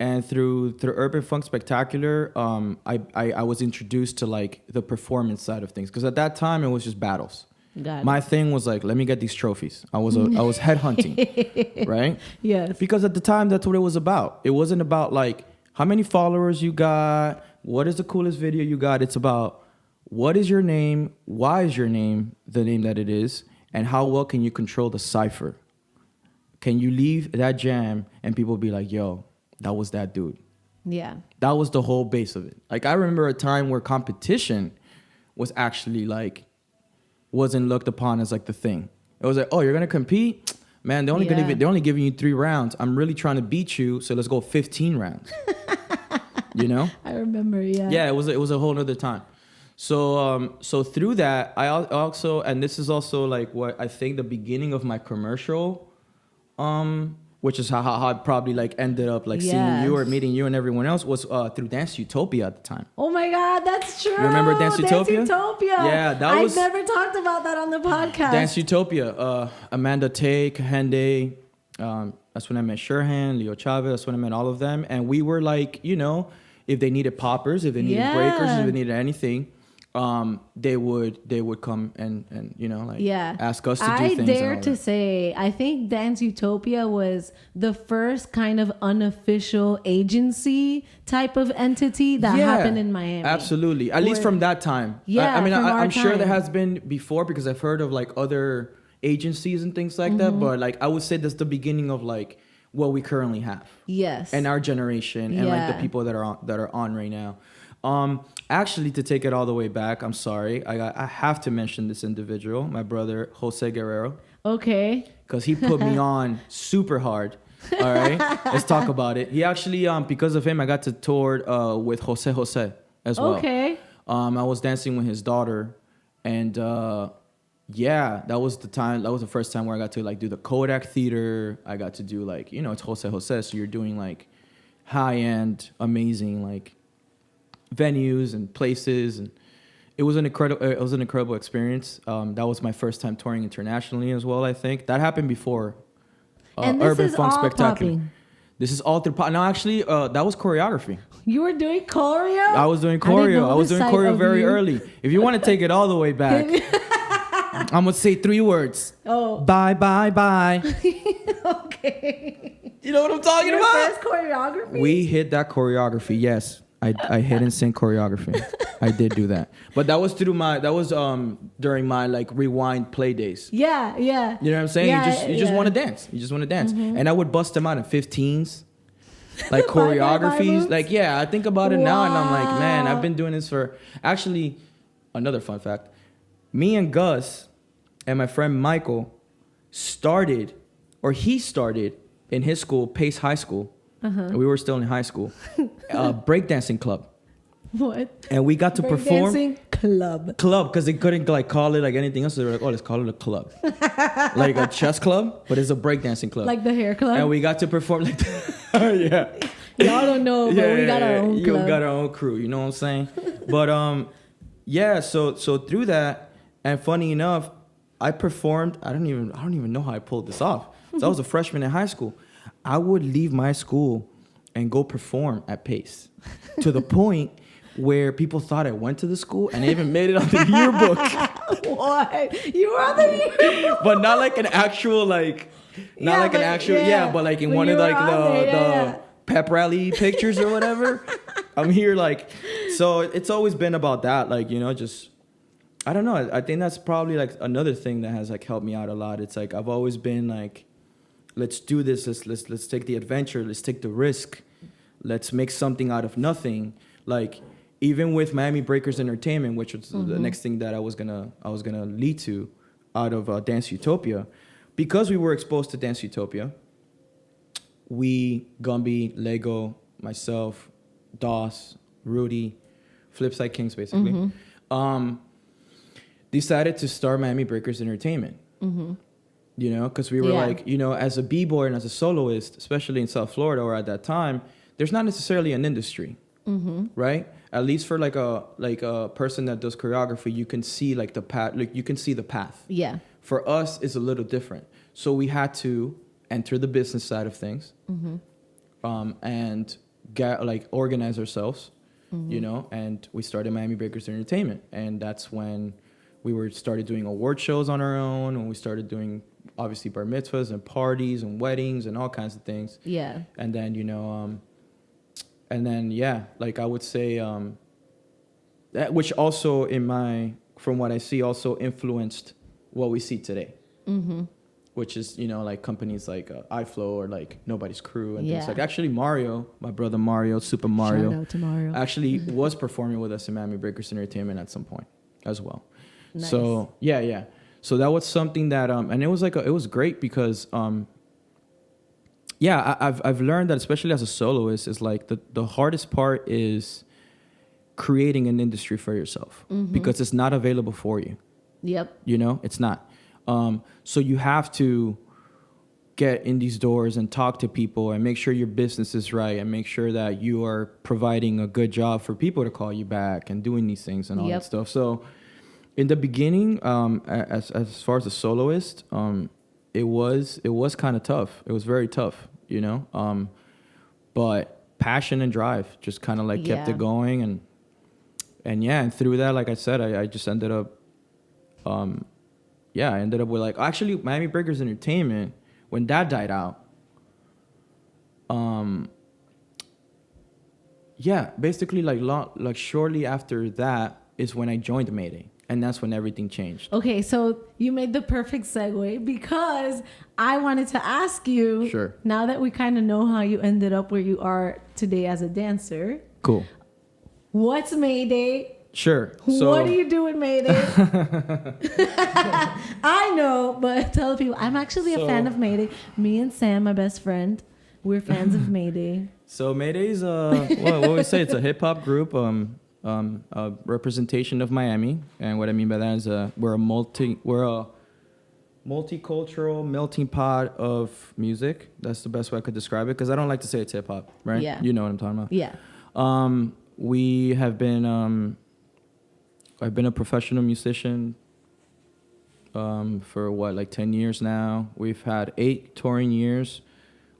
And through Urban Funk Spectacular, I was introduced to like the performance side of things, because at that time it was just battles. My thing was like, let me get these trophies. I was headhunting, right? Yes. Because at the time that's what it was about. It wasn't about like how many followers you got, what is the coolest video you got. It's about what is your name, why is your name the name that it is, and how well can you control the cipher. Can you leave that jam and people be like, yo, that was that dude. Yeah. That was the whole base of it. Like, I remember a time where competition was actually like, wasn't looked upon as like the thing. It was like, oh, you're going to compete? man, they're only giving you 3 rounds. I'm really trying to beat you, so let's go 15 rounds. You know? I remember, yeah. Yeah, it was a whole nother time. So through that, I also, and this is also like what I think the beginning of my commercial, which is how I probably like ended up like seeing you or meeting you and everyone else was through Dance Utopia at the time. Oh my God, that's true. You remember Dance Utopia? Yeah, that was. I never talked about that on the podcast. Dance Utopia, Amanda Tate, Kahende, that's when I met Sherhan, Leo Chavez, that's when I met all of them. And we were like, you know, if they needed poppers, if they needed breakers, if they needed anything, they would come and you know, like ask us to do things. I dare to say, I think Dance Utopia was the first kind of unofficial agency type of entity that happened in Miami. Absolutely. At least from that time. Yeah. I mean, I'm sure there has been before because I've heard of like other agencies and things like that. But like, I would say that's the beginning of like what we currently have. Yes. And our generation and like the people that are on right now. Actually, to take it all the way back, I'm sorry. I have to mention this individual, my brother, Jose Guerrero. Okay. Because he put me on super hard. All right. Let's talk about it. He actually, because of him, I got to tour with Jose as well. Okay. I was dancing with his daughter. And that was the time. That was the first time where I got to like do the Kodak Theater. I got to do like, you know, it's Jose. So you're doing like high-end, amazing, like venues and places, and it was an incredible experience. That was my first time touring internationally as well. I think that happened before Urban Funk Spectacular. Popping. This is all through pop. No, actually, that was choreography. You were doing choreo? I was doing choreo. I was doing choreo very early. If you want to take it all the way back, I'm gonna say 3 words. Oh, bye. Okay. You know what I'm talking about? First choreography. We hit that choreography. Yes. I hit and sing choreography. I did do that, but that was during my like rewind play days. Yeah. You know what I'm saying? You just want to dance. You just want to dance, and I would bust them out in 15s, like choreographies. Like I think about it now, and I'm like, man, I've been doing this for. Actually, another fun fact: me and Gus and my friend Michael started in his school, Pace High School. We were still in high school. Breakdancing club. What? And we got to perform. Breakdancing club because they couldn't like call it like anything else. So they were like, let's call it a club. Like a chess club, but it's a breakdancing club. Like the hair club. And we got to perform like Y'all don't know, but we got our own club. We got our own crew, you know what I'm saying? But so through that, and funny enough, I performed. I don't even know how I pulled this off. So I was a freshman in high school. I would leave my school and go perform at Pace to the point where people thought I went to the school and I even made it on the yearbook. What? You were on the yearbook? But not like an actual but like in one of like the pep rally pictures or whatever. I'm here like, so it's always been about that. Like, you know, just, I don't know. I think that's probably like another thing that has like helped me out a lot. It's like, I've always been like, let's do this. Let's take the adventure. Let's take the risk. Let's make something out of nothing. Like even with Miami Breakers Entertainment, which was the next thing that I was gonna lead to out of Dance Utopia, because we were exposed to Dance Utopia. We, Gumby, Lego, myself, Doss, Rudy, Flipside Kings, basically, decided to start Miami Breakers Entertainment. You know, because we were like, you know, as a b-boy and as a soloist, especially in South Florida or at that time, there's not necessarily an industry, right? At least for like a person that does choreography, you can see like the path. Like you can see the path. Yeah. For us, it's a little different. So we had to enter the business side of things, and get like organize ourselves, you know. And we started Miami Breakers Entertainment, and that's when we started doing award shows on our own, and we started doing obviously bar mitzvahs and parties and weddings and all kinds of things. Yeah. And then, you know, like I would say, that, which also from what I see, also influenced what we see today. Which is, you know, like companies like iFlow or like Nobody's Crew and things like. Actually, Mario, my brother Mario, Super Mario, shout out to Mario, actually was performing with us in Miami Breakers Entertainment at some point as well. Nice. So yeah. So that was something that and it was like it was great because I've learned that, especially as a soloist, is like the hardest part is creating an industry for yourself because it's not available for you. Yep. You know, it's not. So you have to get in these doors and talk to people and make sure your business is right and make sure that you are providing a good job for people to call you back and doing these things and all that stuff. So in the beginning, as far as a soloist, it was kind of tough. It was very tough, you know. But passion and drive just kind of like kept it going, and through that, like I said, I just ended up, I ended up with like actually Miami Breakers Entertainment. When that died out, basically like shortly after that is when I joined Mayday. And that's when everything changed. Okay, so you made the perfect segue because I wanted to ask you, sure, now that we kind of know how you ended up where you are today as a dancer. Cool. What's Mayday? Sure. So, what do you do in Mayday? I know, but tell people. I'm actually a fan of Mayday. Me and Sam, my best friend, we're fans of Mayday. So Mayday's what we say, it's a hip hop group, a representation of Miami, and what I mean by that is we're a multicultural melting pot of music. That's the best way I could describe it, because I don't like to say it's hip hop, right? Yeah. You know what I'm talking about. Yeah. We have been. I've been a professional musician for like 10 years now. We've had 8 touring years.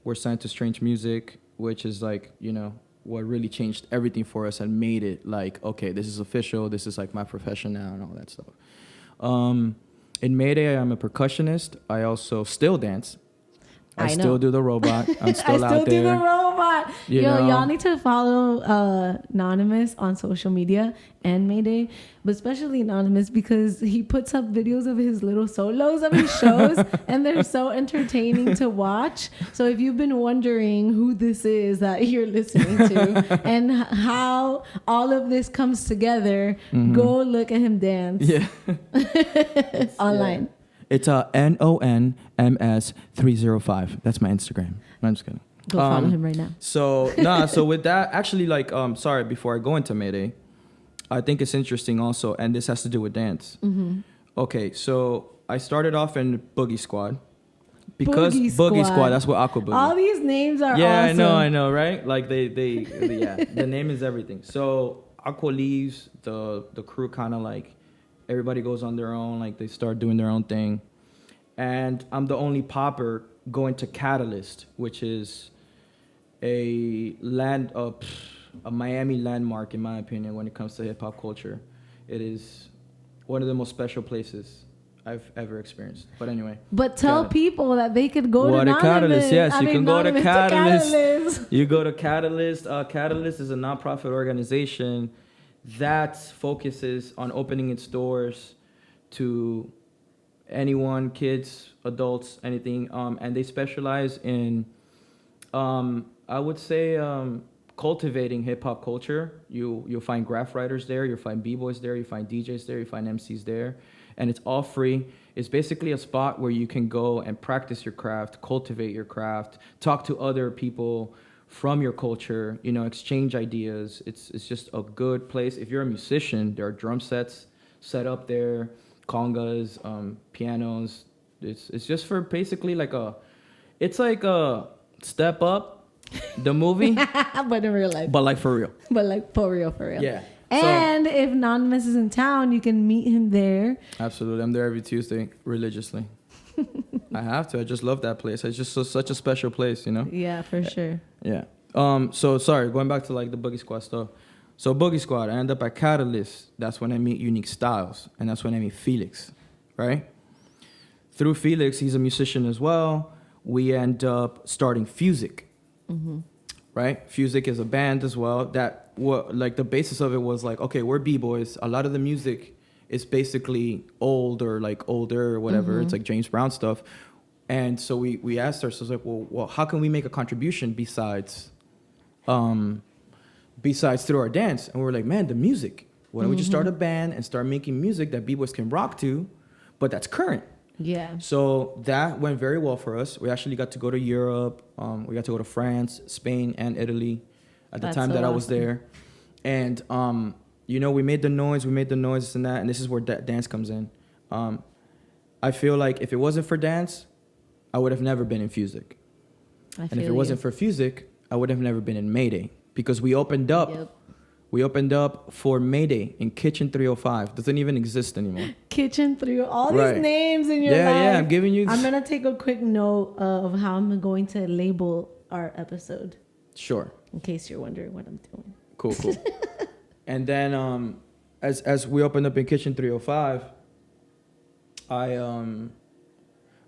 We're signed to Strange Music, which is like, you know, what really changed everything for us and made it like, okay, this is official. This is like my profession now and all that stuff. In Mayday, I'm a percussionist. I also still dance. I still do the robot. I'm still out there. I still do the robot. Y'all need to follow Nonms on social media and Mayday, but especially Nonms because he puts up videos of his little solos of his shows and they're so entertaining to watch. So if you've been wondering who this is that you're listening to and how all of this comes together, go look at him dance. Yeah. Online. Yeah. It's NONMS305. That's my Instagram. I'm just kidding. Go follow him right now. So with that, actually, like, sorry, before I go into Mayday, I think it's interesting also, and this has to do with dance. Okay, so I started off in Boogie Squad. Because Boogie Squad, that's what Aqua Boogie. All these names are awesome. I know, right? Like they the name is everything. So Aqua leaves, the crew kind of like, everybody goes on their own, like they start doing their own thing. And I'm the only popper going to Catalyst, which is a Miami landmark, in my opinion, when it comes to hip hop culture. It is one of the most special places I've ever experienced. But anyway. But tell people that they could go to Catalyst. Yes, you can go to Catalyst. You go to Catalyst. Catalyst is a nonprofit organization that focuses on opening its doors to anyone, kids, adults, anything. And they specialize in, I would say, cultivating hip-hop culture. You'll find graph writers there. You'll find b-boys there. You find DJs there. You find MCs there. And it's all free. It's basically a spot where you can go and practice your craft, cultivate your craft, talk to other people from your culture, you know, exchange ideas. It's just a good place. If you're a musician, there are drum sets set up there, congas, pianos. It's just for basically like it's like a Step Up, the movie. But in real life. But like for real. But like for real. Yeah. And if Nonms is in town, you can meet him there. Absolutely. I'm there every Tuesday, religiously. I have to. I just love that place. It's just such a special place, you know? Yeah, for sure. Yeah. So sorry, going back to like the Boogie Squad stuff. So Boogie Squad, I end up at Catalyst. That's when I meet Unique Styles, and that's when I meet Felix, right? Through Felix, he's a musician as well. We end up starting Fusic, right? Fusic is a band as well. That like the basis of it was like, okay, we're b-boys. A lot of the music is basically old or like older or whatever. It's like James Brown stuff. And so we asked ourselves, like, well, how can we make a contribution besides through our dance? And we were like, man, the music. Why don't we just start a band and start making music that b-boys can rock to, but that's current. Yeah. So that went very well for us. We actually got to go to Europe. We got to go to France, Spain, and Italy at the time that I was there. And, we made the noise, this and that. And this is where dance comes in. I feel like if it wasn't for dance, I would have never been in Fusic. And if it wasn't for Fusic, I would have never been in Mayday. Because we opened up. Yep. We opened up for Mayday in Kitchen 305. Doesn't even exist anymore. Kitchen 305. All these names in your life. Yeah, I'm giving you... I'm going to take a quick note of how I'm going to label our episode. Sure. In case you're wondering what I'm doing. Cool. And then as we opened up in Kitchen 305,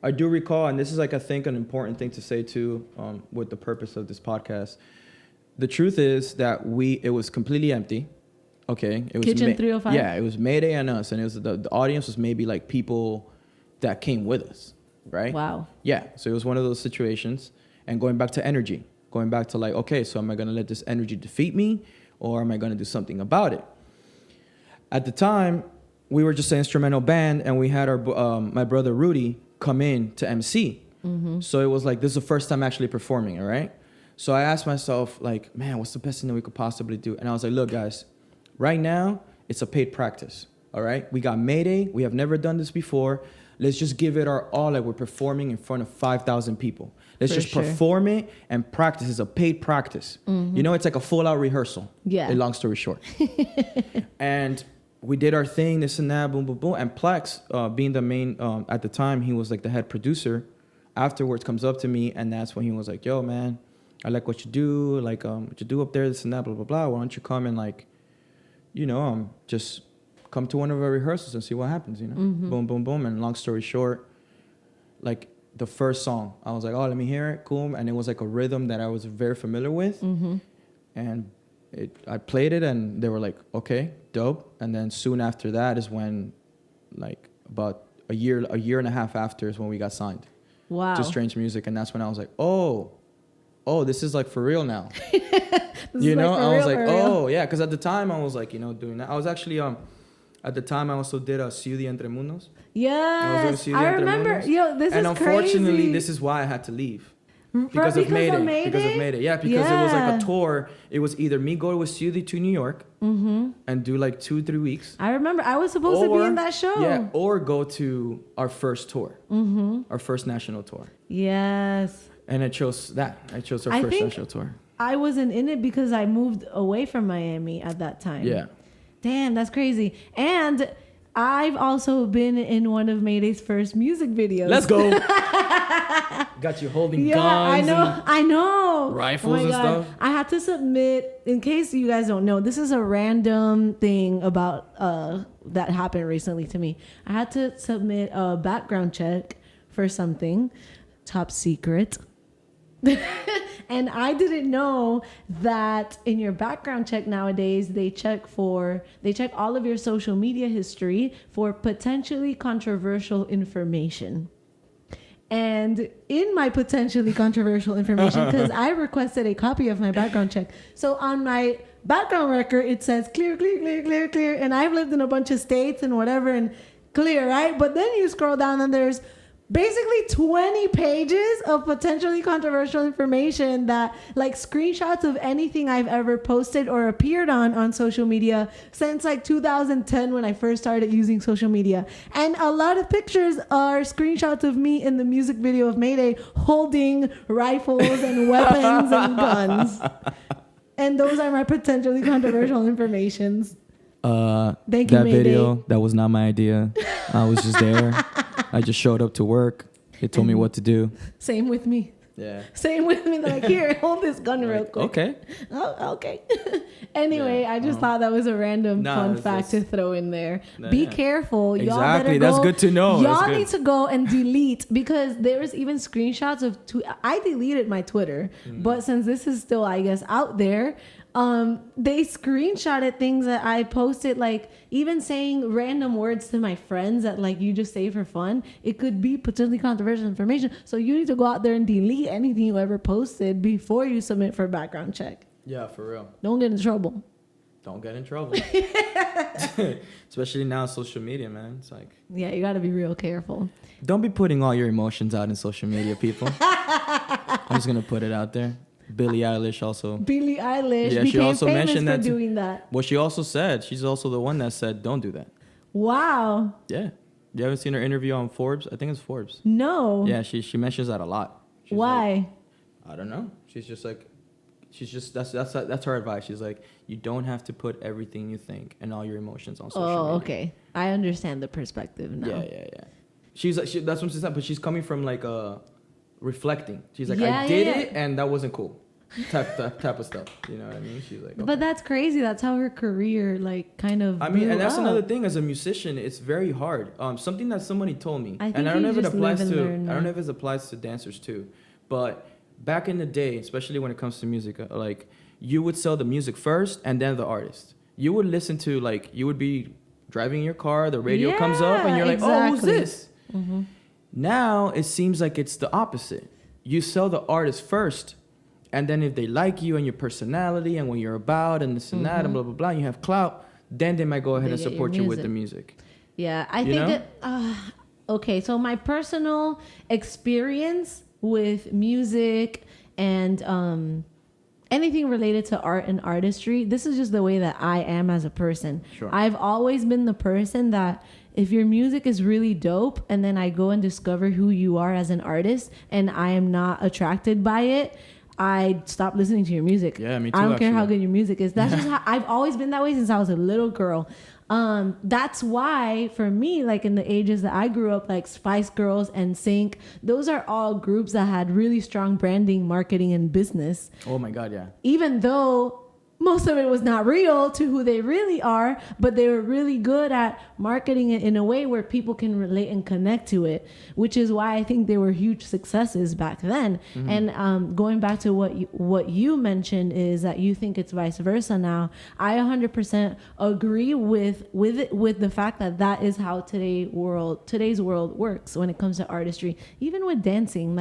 I do recall, and this is like I think an important thing to say too, with the purpose of this podcast. The truth is that it was completely empty. Okay, it was Kitchen 305. Yeah, it was Mayday and us, and it was the audience was maybe like people that came with us, right? Wow. Yeah, so it was one of those situations. And going back to energy, going back to like, okay, so am I gonna let this energy defeat me, or am I gonna do something about it? At the time, we were just an instrumental band, and we had our my brother Rudy come in to MC. Mm-hmm. So it was like, this is the first time actually performing, all right? So I asked myself, like, man, what's the best thing that we could possibly do? And I was like, look, guys, right now, it's a paid practice, all right? We got Mayday. We have never done this before. Let's just give it our all like we're performing in front of 5,000 people. Let's just perform it and practice. It's a paid practice. Mm-hmm. It's like a full-out rehearsal. Yeah. A long story short. And we did our thing, this and that, boom, boom, boom. And Plex, being the main, at the time, he was like the head producer. Afterwards comes up to me, and that's when he was like, yo, man, I like what you do, like what you do up there, this and that, blah, blah, blah. Why don't you come and like, just come to one of our rehearsals and see what happens, Mm-hmm. Boom, boom, boom. And long story short, like the first song, I was like, oh, let me hear it, cool. And it was like a rhythm that I was very familiar with. Mm-hmm. And I played it, and they were like, okay, dope. And then soon after that is when, like about a year and a half after is when we got signed. Wow. To Strange Music. And that's when I was like, oh, this is like for real now. I was like, oh, yeah. Because at the time I was like, doing that. I was actually, at the time I also did a Ciudad Entre Mundos. Yes. I remember. Yo, this is crazy. And unfortunately, this is why I had to leave. Because of Mayday. Because of Mayday. Yeah, because it was like a tour. It was either me go with Ciudad to New York and do like 2-3 weeks. I remember. I was supposed to be in that show. Yeah, or go to our first tour. Our first national tour. Yes. And I chose that. I chose our first national tour. I wasn't in it because I moved away from Miami at that time. Yeah. Damn, that's crazy. And I've also been in one of Mayday's first music videos. Let's go. Got you holding guns. I know. Rifles and stuff. I had to submit, in case you guys don't know, this is a random thing about that happened recently to me. I had to submit a background check for something, top secret. And I didn't know that in your background check nowadays, they check all of your social media history for potentially controversial information. And in my potentially controversial information, because I requested a copy of my background check. So on my background record, it says clear, clear, clear, clear, clear. And I've lived in a bunch of states and whatever, and clear, right? But then you scroll down and there's basically 20 pages of potentially controversial information that like screenshots of anything I've ever posted or appeared on social media since like 2010 when I first started using social media. And a lot of pictures are screenshots of me in the music video of Mayday holding rifles and weapons and guns. And those are my potentially controversial informations. Thank you, that Mayday. Video, that was not my idea. I was just there. I just showed up to work. They told me what to do. Same with me. Yeah. Same with me. They're like, here, hold this gun real quick. Okay. Oh, okay. Anyway, yeah, I just thought that was a random fun fact to throw in there. Be careful. Exactly. Y'all better go. That's good to know. Y'all need to go and delete, because there was even screenshots of I deleted my Twitter, but since this is still, I guess, out there, they screenshotted things that I posted, like even saying random words to my friends that like you just say for fun. It could be potentially controversial information. So you need to go out there and delete anything you ever posted before you submit for a background check. Yeah, for real. Don't get in trouble. don't get in trouble. Especially now, social media, man. It's like, yeah, you got to be real careful. don't be putting all your emotions out in social media, people. I'm just gonna put it out there. Billie Eilish also. Billie Eilish Yeah, became she also famous mentioned for that doing that. Well, she also said, she's also the one that said, don't do that. Wow. Yeah. You haven't seen her interview on Forbes? I think it's Forbes. No. Yeah, she mentions that a lot. She's Why? like, I don't know. She's just like, that's her advice. She's like, you don't have to put everything you think and all your emotions on social media. Okay. I understand the perspective now. Yeah. She's like, that's what she said, but she's coming from like reflecting. She's like, Yeah, I did yeah. it and that wasn't cool. Type of stuff. You know what I mean? She's like, okay. But that's crazy. That's how her career like kind of I mean, blew and that's up. another thing. As a musician, it's very hard. Something that somebody told me, I think and I don't know if it just applies live and to. learn, I don't know man. if it applies to dancers too, but back in the day, especially when it comes to music, like you would sell the music first and then the artist. You would listen to like you would be driving your car, the radio comes up, and you're like, oh, who's this? Mm-hmm. Now it seems like it's the opposite. You sell the artist first. And then if they like you and your personality and what you're about and this and that and blah, blah, blah, and you have clout, then they might go ahead They and get your support you with music. the music. Yeah, I You think know? it. Okay, so my personal experience with music and anything related to art and artistry, this is just the way that I am as a person. Sure. I've always been the person that if your music is really dope and then I go and discover who you are as an artist and I am not attracted by it, I stop listening to your music. Yeah, me too, I don't care how actually. good your music is. That's just how I've always been that way since I was a little girl. That's why for me, like in the ages that I grew up, like Spice Girls and Sync, those are all groups that had really strong branding, marketing, and business. Oh my God, yeah. Even though most of it was not real to who they really are, but they were really good at marketing it in a way where people can relate and connect to it, which is why I think they were huge successes back then. Mm-hmm. And going back to what you mentioned is that you think it's vice versa now. I 100% agree with the fact that that is how today's world works when it comes to artistry, even with dancing.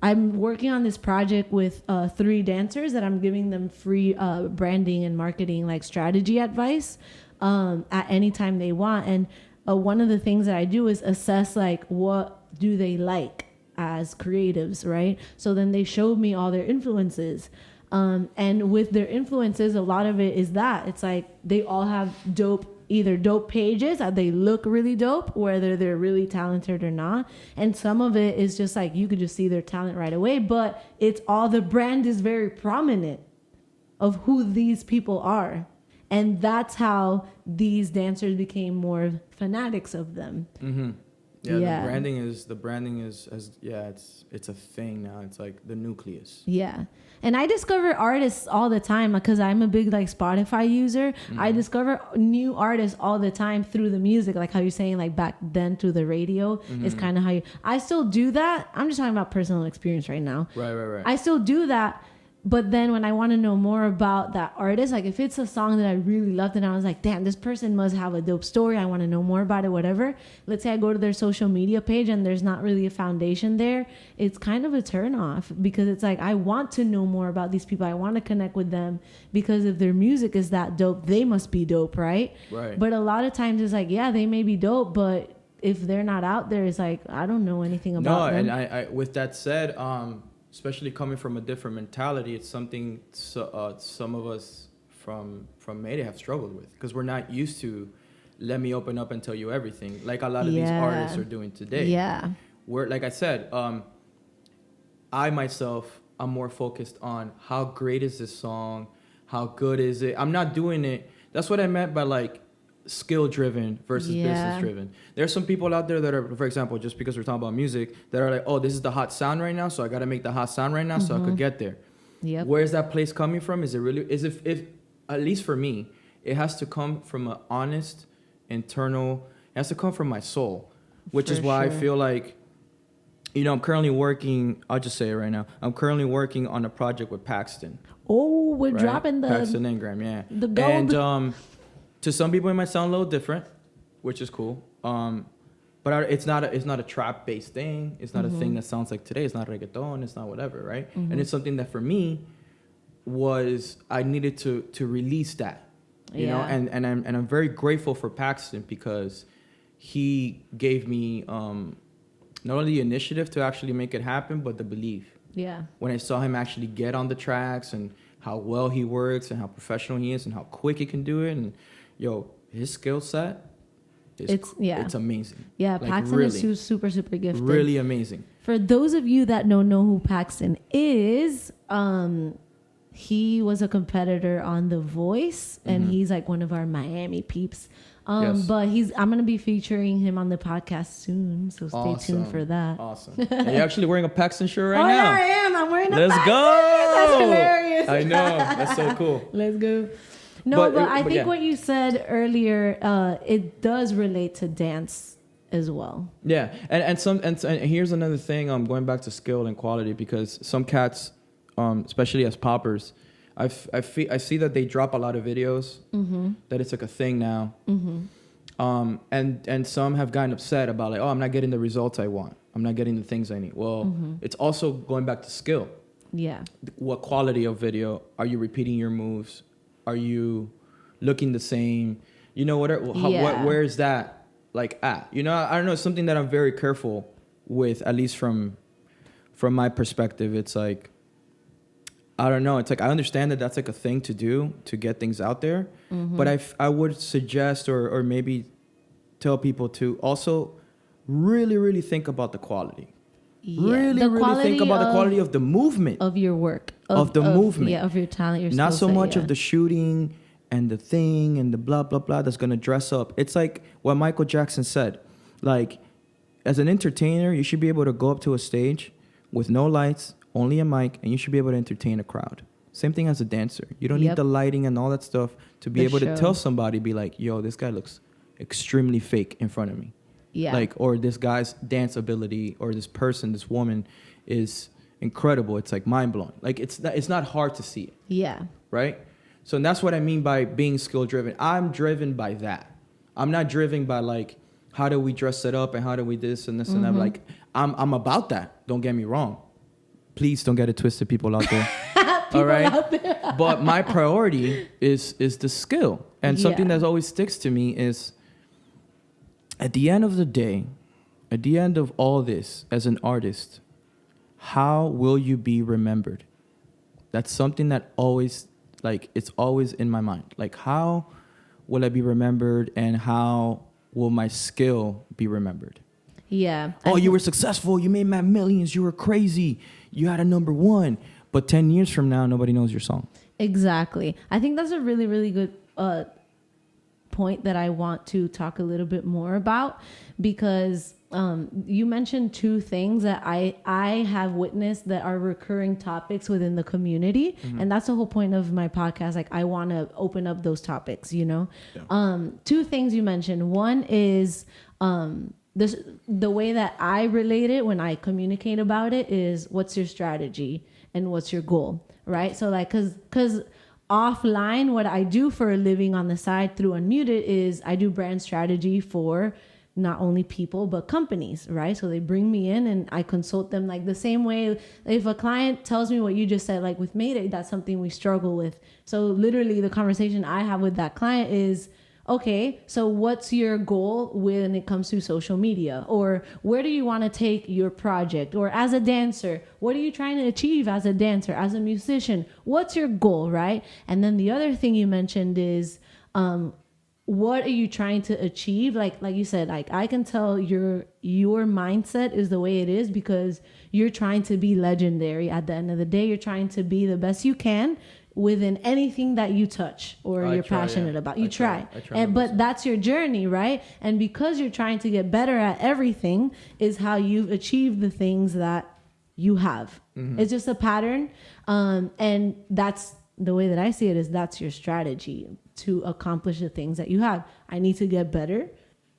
I'm working on this project with 3 dancers that I'm giving them free branding and marketing like strategy advice at any time they want. And one of the things that I do is assess like what do they like as creatives, right? So then they showed me all their influences. And with their influences, a lot of it is that it's like they all have either dope pages that they look really dope, whether they're really talented or not. And some of it is just like you could just see their talent right away, but it's all the brand is very prominent of who these people are. And that's how these dancers became more fanatics of them. Mm-hmm. Yeah, Yeah. the branding is it's a thing now. It's like the nucleus. Yeah. And I discover artists all the time because I'm a big like Spotify user. Mm-hmm. I discover new artists all the time through the music, like how you're saying like back then through the radio is kind of how I still do that. I'm just talking about personal experience right now. Right. I still do that. But then when I want to know more about that artist, like if it's a song that I really loved and I was like, damn, this person must have a dope story. I want to know more about it, whatever. Let's say I go to their social media page and there's not really a foundation there. It's kind of a turn off because it's like, I want to know more about these people. I want to connect with them because if their music is that dope, they must be dope, right? Right. But a lot of times it's like, yeah, they may be dope, but if they're not out there, it's like, I don't know anything about them. And I with that said, especially coming from a different mentality, it's something some of us from Mayday have struggled with because we're not used to let me open up and tell you everything like a lot of these artists are doing today. Yeah. Where, like I said, I myself, I'm more focused on how great is this song, how good is it. I'm not doing it. That's what I meant by like skill driven versus business driven. There's some people out there that are, for example, just because we're talking about music, that are like, oh, this is the hot sound right now, so I got to make the hot sound right now so I could get there. Yep. Where is that place coming from? Is if at least for me, it has to come from an honest, internal, it has to come from my soul, which is why I feel like, I'm currently working, I'll just say it right now, I'm currently working on a project with Paxton. Oh, we're right? dropping Paxton Ingram, yeah. the gold. And to some people, it might sound a little different, which is cool. But it's not a trap based thing. It's not a thing that sounds like today. It's not reggaeton. It's not whatever, right? And it's something that for me, was I needed to release that, you know, and I'm very grateful for Paxton because he gave me not only the initiative to actually make it happen, but the belief. Yeah. When I saw him actually get on the tracks and how well he works and how professional he is and how quick he can do it, and his skill set it's amazing. Yeah, like, Paxton really, is super gifted. really amazing. For those of you that don't know who Paxton is, he was a competitor on The Voice, and he's like one of our Miami peeps. But I'm gonna be featuring him on the podcast soon, so stay tuned for that. Awesome. And you're actually wearing a Paxton shirt right now. Yeah, I am. I'm wearing a Let's Paxton. go. That's hilarious. I know. That's so cool. Let's go. No, but I think what you said earlier, it does relate to dance as well. Yeah, and here's another thing. I'm going back to skill and quality because some cats, especially as poppers, I see that they drop a lot of videos. That it's like a thing now. And some have gotten upset about like, oh, I'm not getting the results I want. I'm not getting the things I need. Well, it's also going back to skill. Yeah. What quality of video? Are you repeating your moves? Are you looking the same? You know, where is that like at? You know, I don't know. It's something that I'm very careful with, at least from my perspective. It's like, I don't know. It's like I understand that that's like a thing to do to get things out there, but I would suggest or maybe tell people to also really think about the quality. Yeah. Really think about the quality of the movement of your work, of the movement, of your talent, your not so much of the shooting and the thing and the blah blah blah that's gonna dress up. It's like what Michael Jackson said, like as an entertainer, you should be able to go up to a stage with no lights, only a mic, and you should be able to entertain a crowd. Same thing as a dancer. You don't need the lighting and all that stuff to be able to tell somebody, be like, yo, this guy looks extremely fake in front of me. Yeah. Like, or this guy's dance ability, or this person, this woman is incredible. It's like mind blowing. Like it's not hard to see it. Yeah. Right? So that's what I mean by being skill driven. I'm driven by that. I'm not driven by like, how do we dress it up and how do we this and this and that. Like I'm about that. Don't get me wrong. Please don't get it twisted, people out there. All right. But my priority is the skill. And something that always sticks to me is, at the end of the day, at the end of all this, as an artist, how will you be remembered? That's something that always, like, it's always in my mind. Like, how will I be remembered, and how will my skill be remembered? Yeah. Oh, you were successful. You made millions. You were crazy. You had a #1. But 10 years from now, nobody knows your song. Exactly. I think that's a really, really good point that I want to talk a little bit more about, because you mentioned two things that I have witnessed that are recurring topics within the community. And that's the whole point of my podcast. Like, I want to open up those topics, you know? Yeah. Two things you mentioned. One is the way that I relate it when I communicate about it is, what's your strategy and what's your goal, right? So like, cause offline, what I do for a living on the side through Unmuted is I do brand strategy for not only people, but companies, right? So they bring me in and I consult them, like the same way if a client tells me what you just said, like with Mayday, that's something we struggle with. So literally the conversation I have with that client is, okay, so what's your goal when it comes to social media? Or where do you want to take your project? Or as a dancer, what are you trying to achieve as a dancer, as a musician? What's your goal, right? And then the other thing you mentioned is, what are you trying to achieve? Like you said, like I can tell your mindset is the way it is because you're trying to be legendary. At the end of the day, you're trying to be the best you can within anything that you touch or you're passionate about. You try. But that's your journey, right? And because you're trying to get better at everything is how you've achieved the things that you have. It's just a pattern. And that's the way that I see it, is that's your strategy to accomplish the things that you have. I need to get better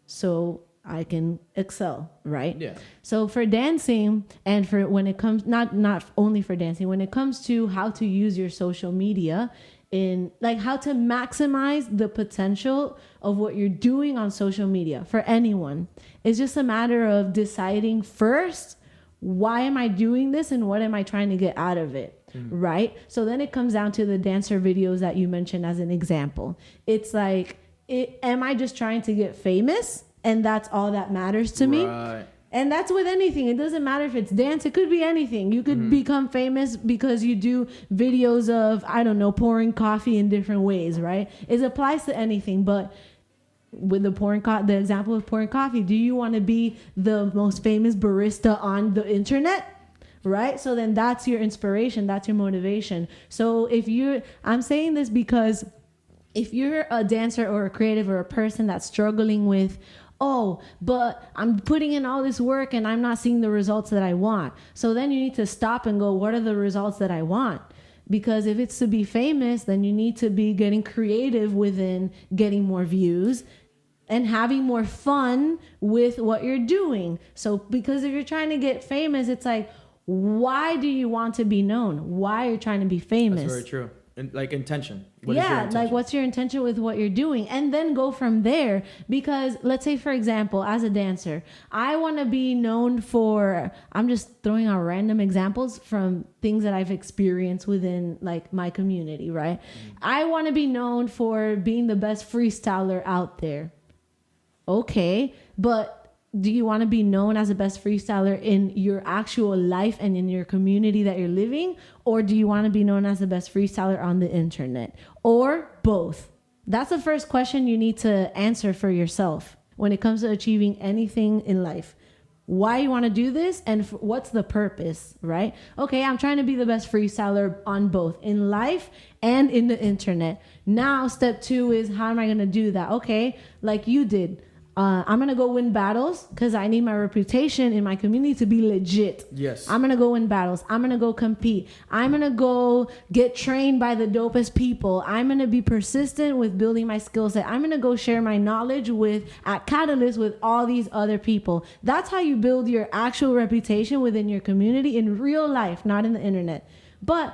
so I can excel, right? Yeah. So for dancing, and for when it comes, not only for dancing, when it comes to how to use your social media in like how to maximize the potential of what you're doing on social media for anyone, it's just a matter of deciding first why am I doing this and what am I trying to get out of it? Right? So then it comes down to the dancer videos that you mentioned as an example. It's like, am I just trying to get famous? And that's all that matters to me. And that's with anything. It doesn't matter if it's dance. It could be anything. You could become famous because you do videos of, I don't know, pouring coffee in different ways, right? It applies to anything. But with the example of pouring coffee, do you want to be the most famous barista on the internet? Right? So then that's your inspiration. That's your motivation. So I'm saying this because if you're a dancer or a creative or a person that's struggling with, oh, but I'm putting in all this work and I'm not seeing the results that I want. So then you need to stop and go, what are the results that I want? Because if it's to be famous, then you need to be getting creative within getting more views and having more fun with what you're doing. So because if you're trying to get famous, it's like, why do you want to be known? Why are you trying to be famous? That's very true. Like intention. Like what's your intention with what you're doing? And then go from there. Because let's say, for example, as a dancer, I want to be known for, I'm just throwing out random examples from things that I've experienced within like my community, right? I want to be known for being the best freestyler out there. Okay, but do you want to be known as the best freestyler in your actual life and in your community that you're living? Or do you want to be known as the best freestyler on the internet? Or both? That's the first question you need to answer for yourself when it comes to achieving anything in life. Why you want to do this and what's the purpose, right? Okay, I'm trying to be the best freestyler on both, in life and in the internet. Now, step 2 is, how am I going to do that? Okay, like you did. I'm going to go win battles because I need my reputation in my community to be legit. Yes. I'm going to go win battles. I'm going to go compete. I'm going to go get trained by the dopest people. I'm going to be persistent with building my skill set. I'm going to go share my knowledge at Catalyst with all these other people. That's how you build your actual reputation within your community in real life, not in the internet. But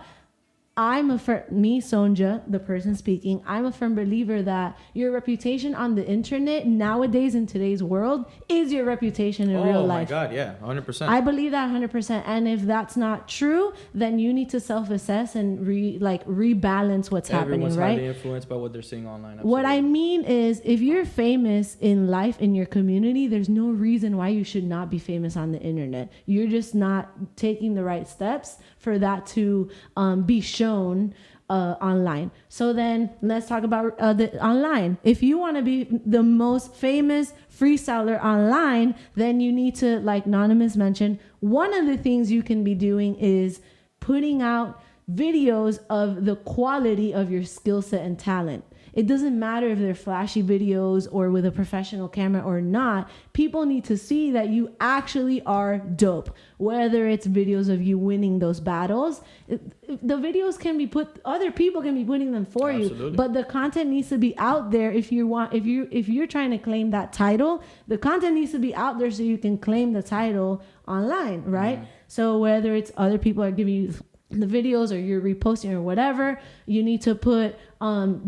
me, Sonja, the person speaking, I'm a firm believer that your reputation on the internet nowadays in today's world is your reputation in real life. Oh my God, yeah, 100%. I believe that 100%. And if that's not true, then you need to self-assess and rebalance what's happening, right? Everyone's highly influenced by what they're seeing online. Absolutely. What I mean is, if you're famous in life, in your community, there's no reason why you should not be famous on the internet. You're just not taking the right steps for that to be shown online. So then let's talk about the online. If you want to be the most famous freestyler online, then you need to, like Nonms mentioned, one of the things you can be doing is putting out videos of the quality of your skill set and talent. It doesn't matter if they're flashy videos or with a professional camera or not. People need to see that you actually are dope. Whether it's videos of you winning those battles, the videos can be other people can be putting them for you, but the content needs to be out there. If you're trying to claim that title, the content needs to be out there so you can claim the title online, right? Mm-hmm. So whether it's other people are giving you the videos or you're reposting or whatever, you need to put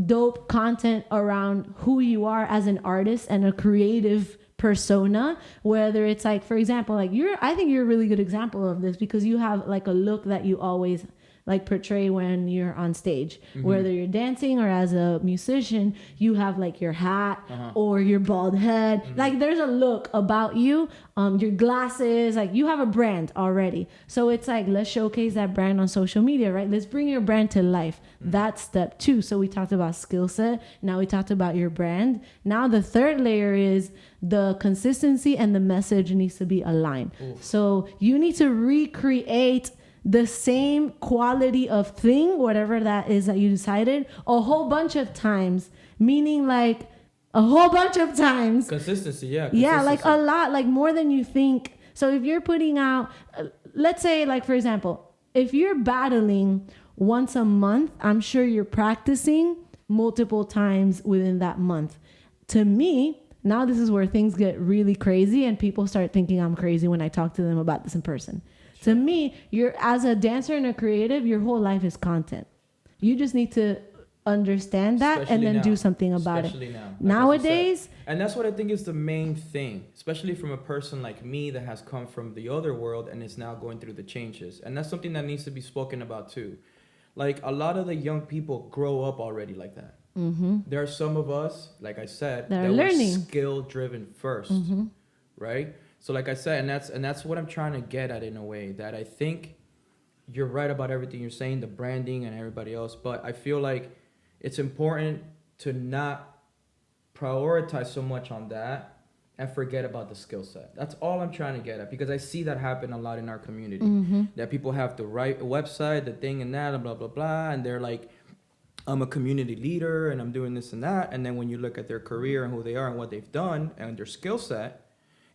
dope content around who you are as an artist and a creative persona. Whether it's like, for example, like I think you're a really good example of this because you have like a look that you always like portray when you're on stage. Mm-hmm. Whether you're dancing or as a musician, you have like your hat or your bald head. Mm-hmm. Like there's a look about you, your glasses, like you have a brand already. So it's like, let's showcase that brand on social media, right? Let's bring your brand to life. Mm-hmm. That's step 2. So we talked about skill set. Now we talked about your brand. Now the third layer is the consistency and the message needs to be aligned. Ooh. So you need to recreate the same quality of thing, whatever that is that you decided, a whole bunch of times, meaning like a whole bunch of times. Consistency, yeah. Yeah, like a lot, like more than you think. So if you're putting out, let's say like, for example, if you're battling once a month, I'm sure you're practicing multiple times within that month. To me, now this is where things get really crazy and people start thinking I'm crazy when I talk to them about this in person. To me, you're as a dancer and a creative, your whole life is content. You just need to understand that Especially and then now. do something about Especially it. now, like Nowadays, and that's what I think is the main thing, especially from a person like me that has come from the other world and is now going through the changes. And that's something that needs to be spoken about too. Like a lot of the young people grow up already like that. There are some of us, like I said, That are were learning. skill driven 1st, right? So like I said, and that's what I'm trying to get at in a way, that I think you're right about everything you're saying, the branding and everybody else, but I feel like it's important to not prioritize so much on that and forget about the skill set. That's all I'm trying to get at, because I see that happen a lot in our community. That people have the right website, the thing and that, and blah, blah, blah, and they're like, I'm a community leader and I'm doing this and that. And then when you look at their career and who they are and what they've done and their skill set,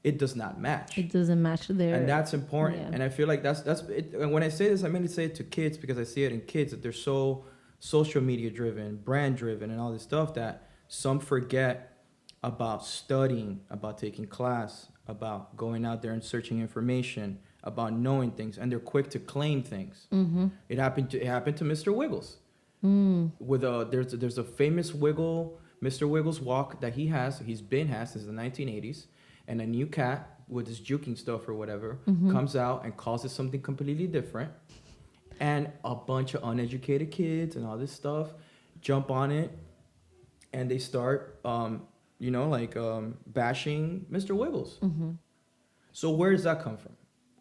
it does not match. it doesn't match their. And that's important. Yeah. And I feel like that's it. And when I say this, I mainly say it to kids because I see it in kids that they're so social media driven, brand driven, and all this stuff that some forget about studying, about taking class, about going out there and searching information, about knowing things, and they're quick to claim things. It happened to Mr. Wiggles. With there's a famous Mr. Wiggles walk that he's had since the 1980s, and a new cat with his juking stuff or whatever comes out and calls it something completely different, and a bunch of uneducated kids and all this stuff jump on it, and they start bashing Mr. Wiggles. So where does that come from?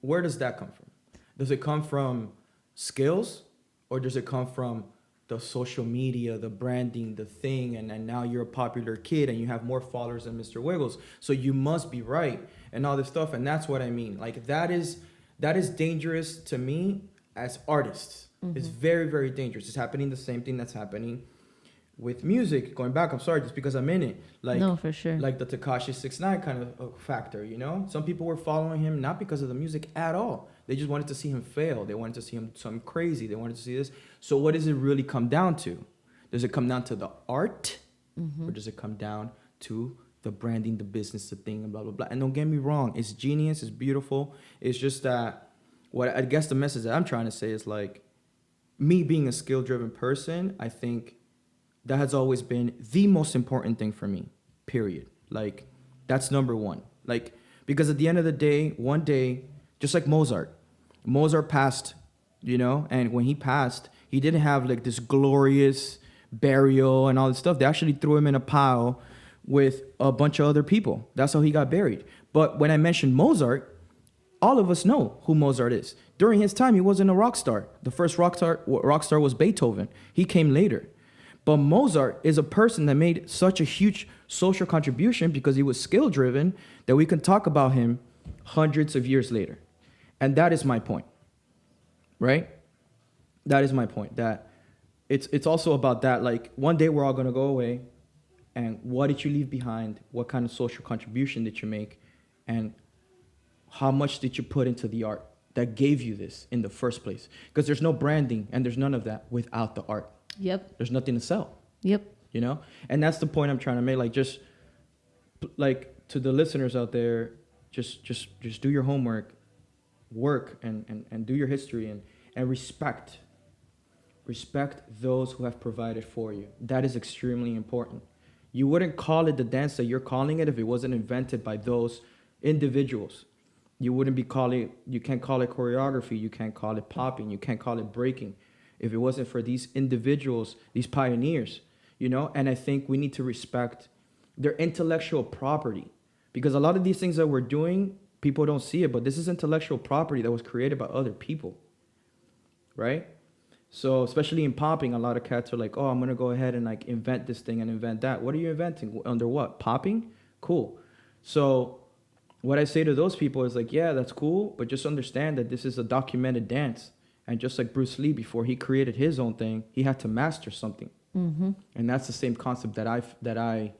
Where does that come from? Does it come from skills, or does it come from the social media, the branding, the thing, and now you're a popular kid and you have more followers than Mr. Wiggles, so you must be right and all this stuff? And that's what I mean. Like that is dangerous to me as artists. It's very, very dangerous. It's happening the same thing that's happening with music. Going back, I'm sorry, just because I'm in it. Like, no, for sure. Like the Tekashi 6ix9ine kind of factor, you know? Some people were following him not because of the music at all. They just wanted to see him fail. They wanted to see him do something crazy. They wanted to see this. So what does it really come down to? Does it come down to the art? Or does it come down to the branding, the business, the thing, and blah, blah, blah? And don't get me wrong. It's genius. It's beautiful. It's just that what I guess the message that I'm trying to say is like, me being a skill-driven person, I think that has always been the most important thing for me, period. Like, that's number one. Like, because at the end of the day, one day, just like Mozart passed, you know, and when he passed, he didn't have like this glorious burial and all this stuff. They actually threw him in a pile with a bunch of other people. That's how he got buried. But when I mentioned Mozart, all of us know who Mozart is. During his time, he wasn't a rock star. The first rock star was Beethoven. He came later. But Mozart is a person that made such a huge social contribution because he was skill-driven that we can talk about him hundreds of years later. And that is my point, right? That is my point, that it's also about that, like, one day we're all going to go away, and what did you leave behind? What kind of social contribution did you make? And how much did you put into the art that gave you this in the first place? Because there's no branding and there's none of that without the art. Yep. There's nothing to sell. Yep. You know? And that's the point I'm trying to make. Like, just like to the listeners out there, just do your homework, work and do your history and respect those who have provided for you. That is extremely important. You wouldn't call it the dance that you're calling it if it wasn't invented by those individuals. You can't call it choreography, you can't call it popping, you can't call it breaking if it wasn't for these individuals, these pioneers, you know? And I think we need to respect their intellectual property, because a lot of these things that we're doing, people don't see it, but this is intellectual property that was created by other people, right? So especially in popping, a lot of cats are like, oh, I'm going to go ahead and like invent this thing and invent that. What are you inventing? Under what? Popping? Cool. So what I say to those people is like, yeah, that's cool, but just understand that this is a documented dance. And just like Bruce Lee, before he created his own thing, he had to master something. And that's the same concept that I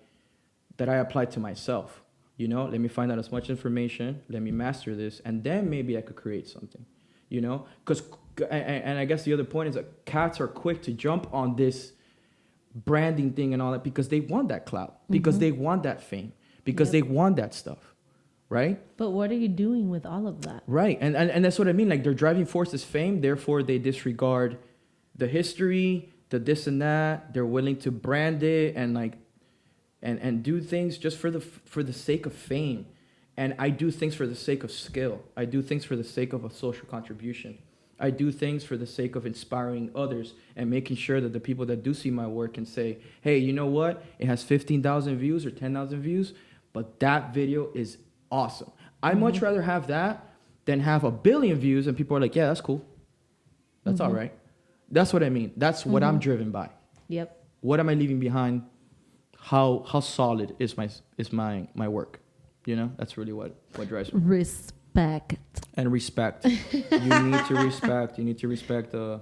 apply to myself. You know, let me find out as much information, let me master this, and then maybe I could create something. You know, because and I guess the other point is that cats are quick to jump on this branding thing and all that because they want that clout, because they want that fame, because they want that stuff. Right? But what are you doing with all of that? Right. And that's what I mean. Like, their driving force is fame. Therefore, they disregard the history, the this and that. They're willing to brand it and like and do things just for the sake of fame. And I do things for the sake of skill. I do things for the sake of a social contribution. I do things for the sake of inspiring others and making sure that the people that do see my work can say, hey, you know what? It has 15,000 views or 10,000 views, but that video is awesome. I'd much rather have that than have 1 billion views and people are like, yeah, that's cool. That's all right. That's what I mean. That's what I'm driven by. Yep. What am I leaving behind? How solid is my work? You know, that's really what drives me. Respect. And respect. You need to respect. You need to respect you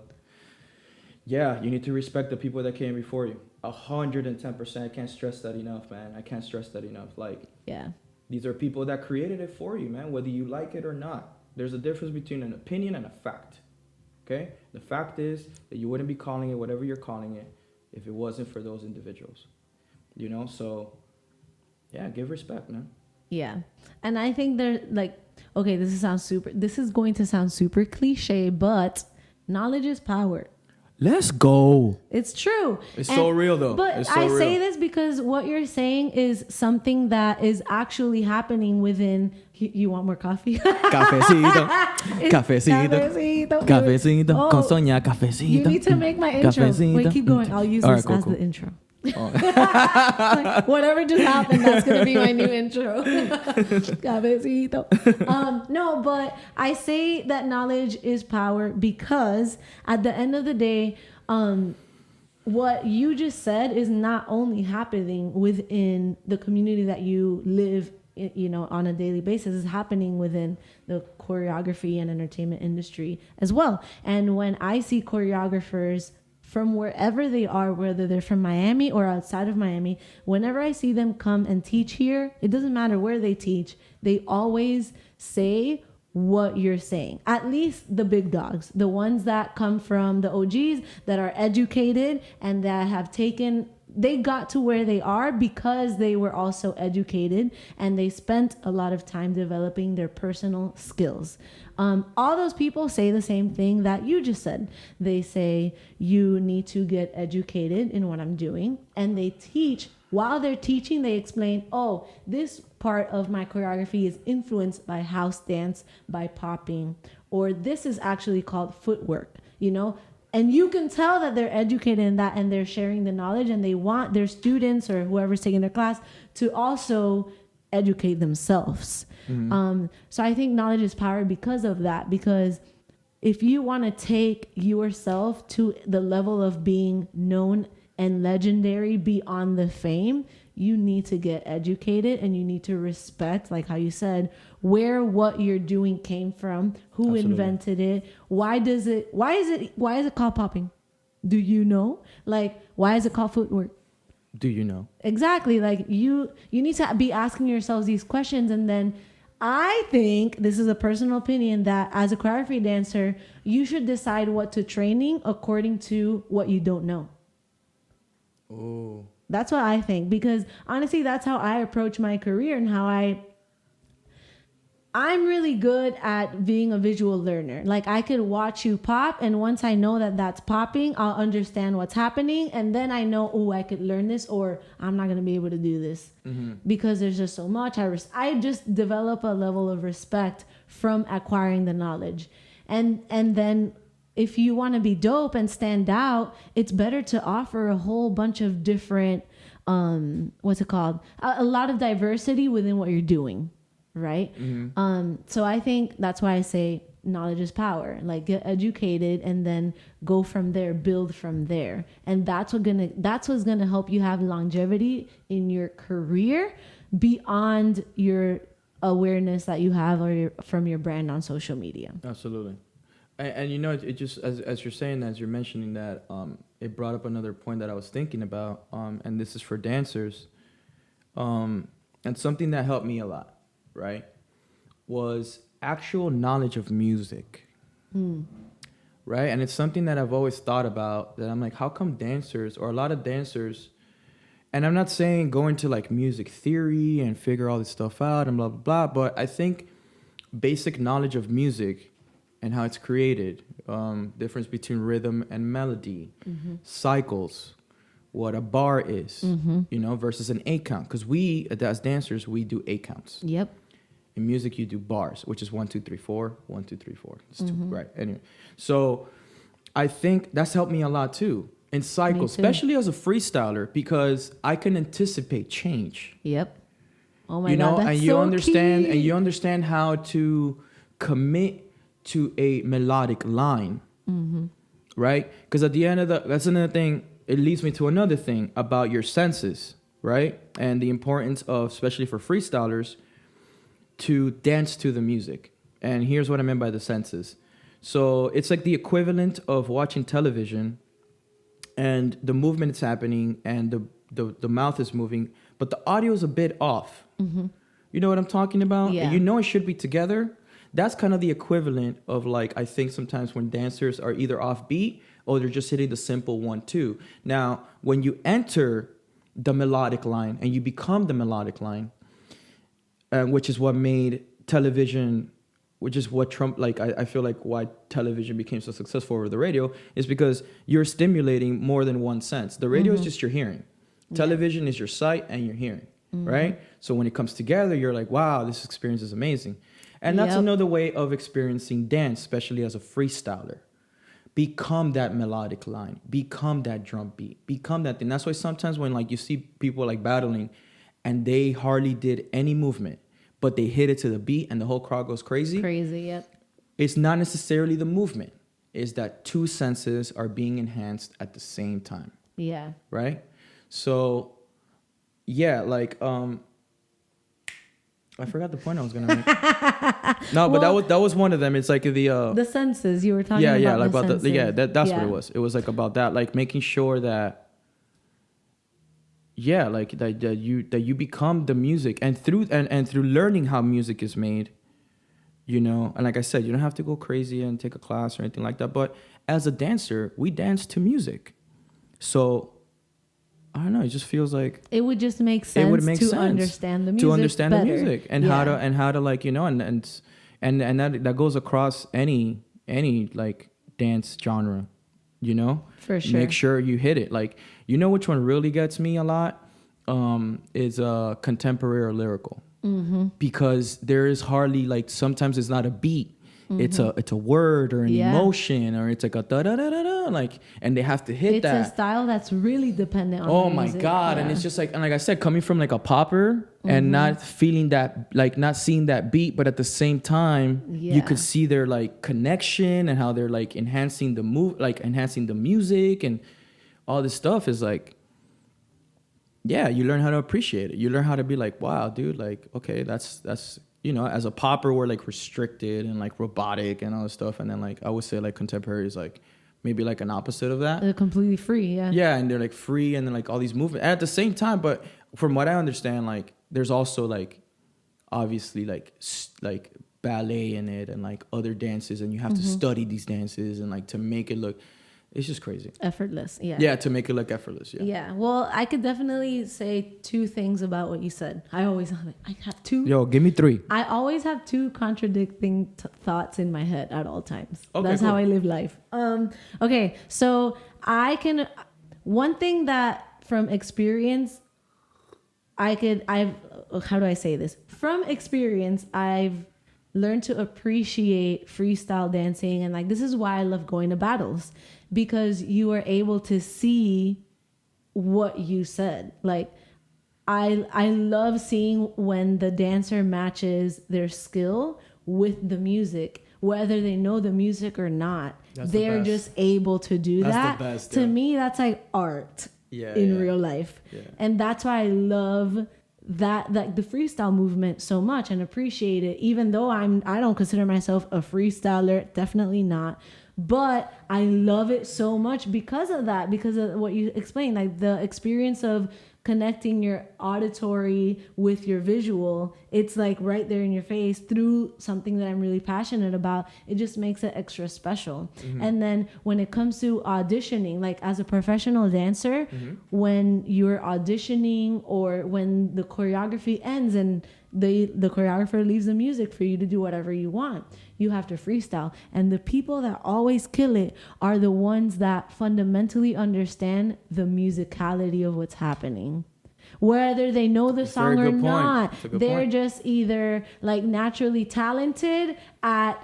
need to respect the people that came before you. 110%. I can't stress that enough, man. I can't stress that enough. Like, yeah. These are people that created it for you, man, whether you like it or not. There's a difference between an opinion and a fact. Okay? The fact is that you wouldn't be calling it whatever you're calling it if it wasn't for those individuals. You know? So, yeah, give respect, man. Yeah. And I think they're like, okay, this is going to sound super cliche, but knowledge is power. Let's go. It's true. It's so real, though. But I say this because what you're saying is something that is actually happening within. You want more coffee? Cafecito. Cafecito. Cafecito. Con Sonja, cafecito. You need to make my intro. Cafecito. Wait, keep going. I'll use this as the intro. Oh. Like, whatever just happened, that's gonna be my new intro. Cafecito. No, but I say that knowledge is power because at the end of the day, what you just said is not only happening within the community that you live in, you know, on a daily basis. Is happening within the choreography and entertainment industry as well. And when I see choreographers from wherever they are, whether they're from Miami or outside of Miami, whenever I see them come and teach here, it doesn't matter where they teach, they always say what you're saying. At least the big dogs, the ones that come from the OGs that are educated and that have they got to where they are because they were also educated and they spent a lot of time developing their personal skills. All those people say the same thing that you just said. They say you need to get educated in what I'm doing, and they teach. While they're teaching, they explain, oh, this part of my choreography is influenced by house dance, by popping, or this is actually called footwork, you know? And you can tell that they're educated in that and they're sharing the knowledge and they want their students or whoever's taking their class to also educate themselves. Mm-hmm. So I think knowledge is power because of that. Because if you want to take yourself to the level of being known and legendary beyond the fame, you need to get educated and you need to respect, like how you said, where what you're doing came from, who Absolutely. Invented it, why is it called popping? Do you know? Like, why is it called footwork? Do you know? Exactly. Like you need to be asking yourselves these questions. And then I think, this is a personal opinion, that as a choreography dancer, you should decide what to training according to what you don't know. Oh. That's what I think, because honestly, that's how I approach my career and how I'm really good at being a visual learner. Like I could watch you pop, and once I know that that's popping, I'll understand what's happening, and then I know, oh, I could learn this, or I'm not going to be able to do this because there's just so much. I just develop a level of respect from acquiring the knowledge, and then. If you want to be dope and stand out, it's better to offer a whole bunch of different, what's it called? A lot of diversity within what you're doing, right? Mm-hmm. So I think that's why I say knowledge is power. Like get educated and then go from there, build from there, and that's what's gonna help you have longevity in your career beyond your awareness that you have from your brand on social media. Absolutely. And you know, it just, as you're saying, as you're mentioning that, it brought up another point that I was thinking about, and this is for dancers, and something that helped me a lot, right, was actual knowledge of music, right? And it's something that I've always thought about, that I'm like, how come dancers, or a lot of dancers, and I'm not saying go into like music theory and figure all this stuff out and blah, blah, blah, but I think basic knowledge of music and how it's created, difference between rhythm and melody, cycles, what a bar is, you know, versus an 8 count. Because we, as dancers, we do 8 counts. Yep. In music, you do bars, which is 1, 2, 3, 4, 1, 2, 3, 4. It's 2, right? Anyway, so I think that's helped me a lot too in cycles, especially as a freestyler, because I can anticipate change. Yep. Oh my you know, God, that's and you so understand, key. and you understand how to commit to a melodic line, right? Because at the end of that's another thing. It leads me to another thing about your senses, right? And the importance of, especially for freestylers, to dance to the music. And here's what I meant by the senses. So it's like the equivalent of watching television and the movement is happening and the mouth is moving, but the audio is a bit off. You know what I'm talking about? Yeah. You know it should be together. That's kind of the equivalent of, like, I think sometimes when dancers are either off beat or they're just hitting the simple 1-2. Now, when you enter the melodic line and you become the melodic line, which is what made television, which is what Trump, like, I feel like why television became so successful over the radio is because you're stimulating more than one sense. The radio is just your hearing. Television is your sight and your hearing, right? So when it comes together, you're like, wow, this experience is amazing. And that's another way of experiencing dance, especially as a freestyler. Become that melodic line. Become that drum beat. Become that thing. That's why sometimes when, like, you see people like battling and they hardly did any movement, but they hit it to the beat and the whole crowd goes crazy. Crazy, yep. It's not necessarily the movement. It's that two senses are being enhanced at the same time. Yeah. Right? So, yeah, like, I forgot the point I was gonna make. No, but that was one of them. It's like the senses you were talking about. Yeah, like about senses. that's what it was. It was like about that, like making sure that, yeah, like that you become the music, and through learning how music is made, you know. And like I said, you don't have to go crazy and take a class or anything like that. But as a dancer, we dance to music, so I don't know. It just feels like it would just make sense understand the music. To understand better. the music and how to like, you know, and that goes across any like dance genre, you know. For sure. Make sure you hit it. Like, you know which one really gets me a lot is contemporary or lyrical, because there is hardly, like, sometimes it's not a beat. It's a word or an emotion, or it's like a da da da da da, like, and they have to hit that. It's a style that's really dependent on. Oh the my music. God! Yeah. And it's just like, and like I said, coming from like a popper and not feeling that, like, not seeing that beat, but at the same time, you could see their, like, connection and how they're, like, enhancing the music and all this stuff is like, yeah, you learn how to appreciate it. You learn how to be like, wow, dude, like, okay, that's. You know, as a popper, we're, like, restricted and, like, robotic and all this stuff. And then, like, I would say, like, contemporary is, like, maybe, like, an opposite of that. They're completely free, yeah. Yeah, and they're, like, free, and then, like, all these movements. And at the same time, but from what I understand, like, there's also, like, obviously, like ballet in it and, like, other dances. And you have to study these dances and, like, to make it look... It's just crazy. Effortless, yeah. Yeah, to make it look effortless, yeah. Yeah, well, I could definitely say two things about what you said. I have two. Yo, give me three. I always have two contradicting thoughts in my head at all times. Okay, that's cool. how I live life. Okay, so one thing that from experience, how do I say this? From experience, I've learned to appreciate freestyle dancing, and, like, this is why I love going to battles, because you are able to see what you said. Like, I love seeing when the dancer matches their skill with the music, whether they know the music or not. They're just able to do that. The best, to me, that's like art in real life. Yeah. And that's why I love that, like, the freestyle movement so much and appreciate it, even though I don't consider myself a freestyler, definitely not. But I love it so much because of that, because of what you explained, like the experience of connecting your auditory with your visual. It's like right there in your face through something that I'm really passionate about. It just makes it extra special. And then when it comes to auditioning, like as a professional dancer, when you're auditioning or when the choreography ends and the choreographer leaves the music for you to do whatever you want, you have to freestyle. And the people that always kill it are the ones that fundamentally understand the musicality of what's happening. Whether they know the song or not, they're just either like naturally talented at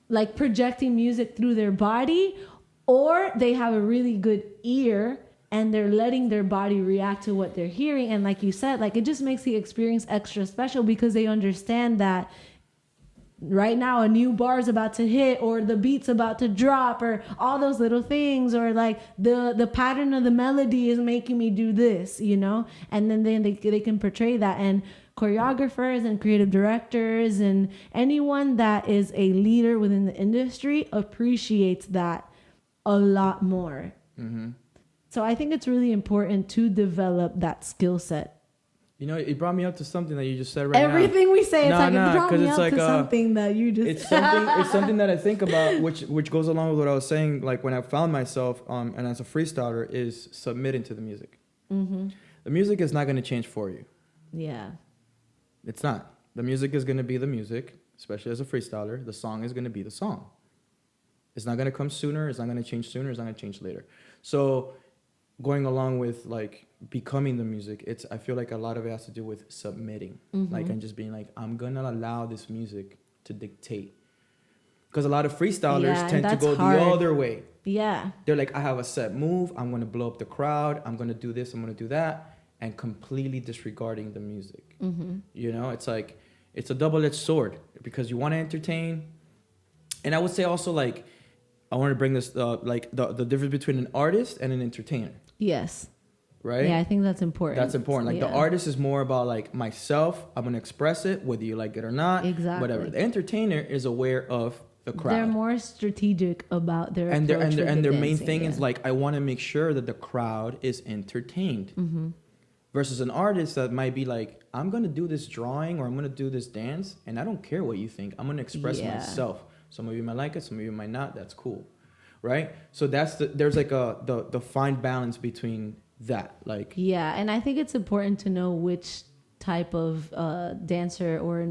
like projecting music through their body, or they have a really good ear and they're letting their body react to what they're hearing. And like you said, like it just makes the experience extra special because they understand that right now a new bar is about to hit, or the beat's about to drop, or all those little things, or like the pattern of the melody is making me do this, you know? And then they can portray that. And choreographers and creative directors and anyone that is a leader within the industry appreciates that a lot more. Mm-hmm. So I think it's really important to develop that skill set. You know, it brought me up to something that you just said right Everything now. we say, it's it brought me it's up to something that you just... It's something that I think about, which goes along with what I was saying, like when I found myself, and as a freestyler, is submitting to the music. Mm-hmm. The music is not going to change for you. Yeah. It's not. The music is going to be the music, especially as a freestyler. The song is going to be the song. It's not going to come sooner. It's not going to change sooner. It's not going to change later. So going along with like becoming the music, I feel like a lot of it has to do with submitting, like, and just being like, I'm gonna allow this music to dictate, because a lot of freestylers tend to go the other way. They're like, I have a set move, I'm gonna blow up the crowd, I'm gonna do this, I'm gonna do that, and completely disregarding the music. You know, it's like, it's a double-edged sword, because you want to entertain. And I would say also, like, I want to bring this like the difference between an artist and an entertainer. Yes. Right? Yeah, I think that's important. That's important. Like the artist is more about like myself. I'm going to express it, whether you like it or not. Exactly. Whatever. The entertainer is aware of the crowd. They're more strategic about their approach and their main dancing, thing is like, I want to make sure that the crowd is entertained. Versus an artist that might be like, I'm going to do this drawing or I'm going to do this dance, and I don't care what you think. I'm going to express myself. Some of you might like it, some of you might not. That's cool. Right? So there's like the fine balance between that, like, yeah. And I think it's important to know which type of dancer or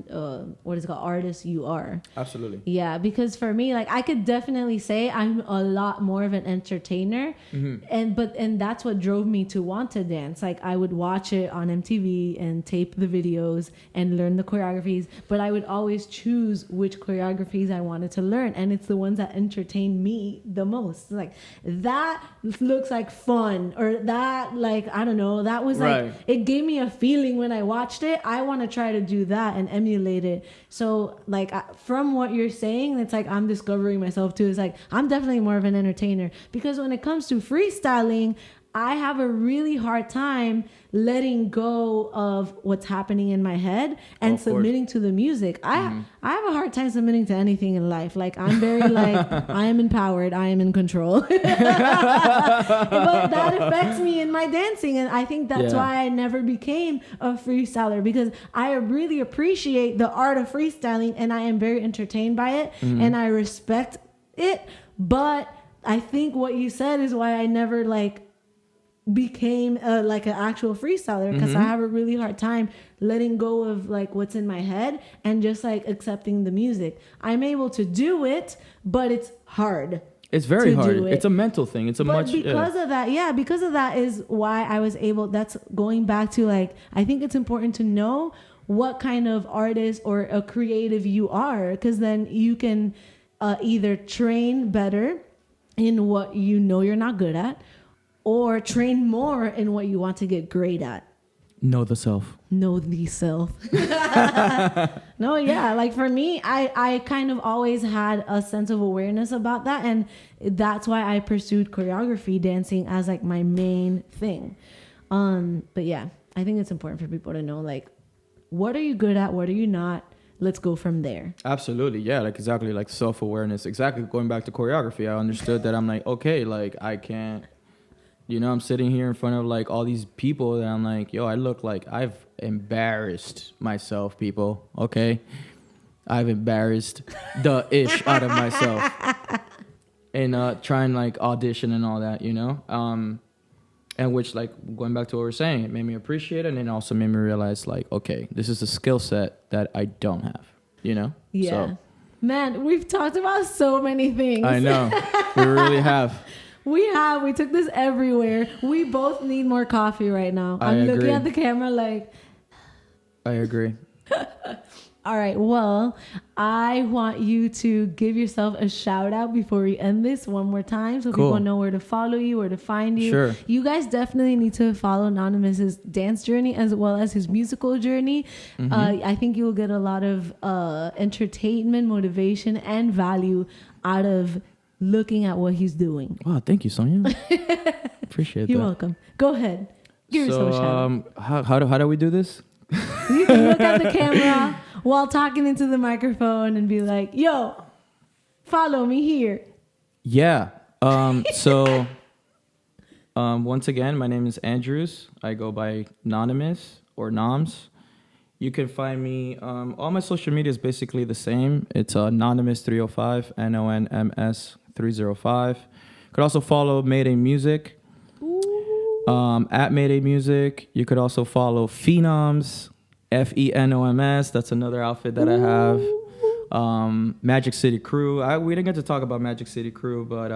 what is it called, artist you are. Absolutely. Yeah, because for me, like, I could definitely say I'm a lot more of an entertainer, and that's what drove me to want to dance. Like, I would watch it on MTV and tape the videos and learn the choreographies, but I would always choose which choreographies I wanted to learn, and it's the ones that entertain me the most. Like, that looks like fun, or that, like, I don't know, that was like, it gave me a feeling when I watched it. I want to try to do that and emulate it. So like, from what you're saying, it's like I'm discovering myself too. It's like I'm definitely more of an entertainer, because when it comes to freestyling, I have a really hard time letting go of what's happening in my head and submitting to the music. I have a hard time submitting to anything in life. Like, I'm very like, I am empowered, I am in control. But that affects me in my dancing, and I think that's why I never became a freestyler, because I really appreciate the art of freestyling and I am very entertained by it, and I respect it. But I think what you said is why I never like became like an actual freestyler, because I have a really hard time letting go of like what's in my head and just like accepting the music. I'm able to do it, but it's hard. It's very hard. It's a mental thing. It's a but because of that is why I was able. That's going back to like, I think it's important to know what kind of artist or a creative you are, because then you can either train better in what you know you're not good at, or train more in what you want to get great at. Know the self. Know the self. No, yeah. Like for me, I kind of always had a sense of awareness about that. And that's why I pursued choreography dancing as like my main thing. But yeah, I think it's important for people to know, like, what are you good at? What are you not? Let's go from there. Absolutely. Yeah. Like exactly, like self-awareness. Exactly. Going back to choreography, I understood that I'm like, okay, like I can't, you know, I'm sitting here in front of like all these people that I'm like, yo, I look like I've embarrassed myself, people. Okay. I've embarrassed the ish out of myself. And trying like audition and all that, you know? And which, like, going back to what we were saying, it made me appreciate it, and it also made me realize, like, okay, this is a skill set that I don't have, you know? Yeah. So, Man, we've talked about so many things. I know. We really have. We took this everywhere. We both need more coffee right now. I'm agree. looking at the camera like... I agree. All right. Well, I want you to give yourself a shout out before we end this one more time so Cool. people know where to follow you, where to find you. Sure. You guys definitely need to follow Nonms' dance journey as well as his musical journey. I think you'll get a lot of entertainment, motivation, and value out of looking at what he's doing. Wow, thank you, Sonja. Appreciate You're that. welcome. Go ahead. Give yourself a shout out. How do we do this? You can look at the camera while talking into the microphone and be like, yo, follow me here. Yeah. Once again, my name is Andrews. I go by Nonms or Noms. You can find me, all my social media is basically the same. It's Nonms305, Nonms 305. Could also follow Mayday Music. At Mayday Music. You could also follow Phenoms, FENOMS. That's another outfit that I have. Magic City Crew. We didn't get to talk about Magic City Crew, but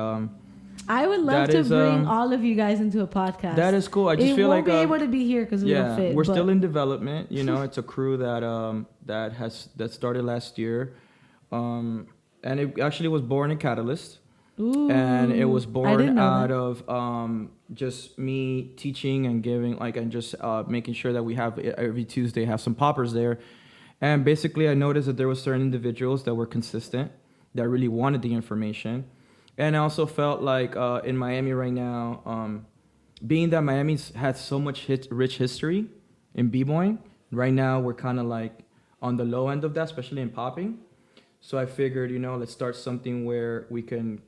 I would love to bring all of you guys into a podcast. that is cool. I just feel like we won't be able to be here because we don't fit. we're still in development. You know, it's a crew that started last year, and it actually was born in Catalyst. Ooh, And it was born out that. of just me teaching and giving, and just making sure that we have every Tuesday have some poppers there. And basically, I noticed that there were certain individuals that were consistent, that really wanted the information. And I also felt like in Miami right now, being that Miami's had so much rich history in b-boying, right now we're kind of like on the low end of that, especially in popping. So I figured, let's start something where we can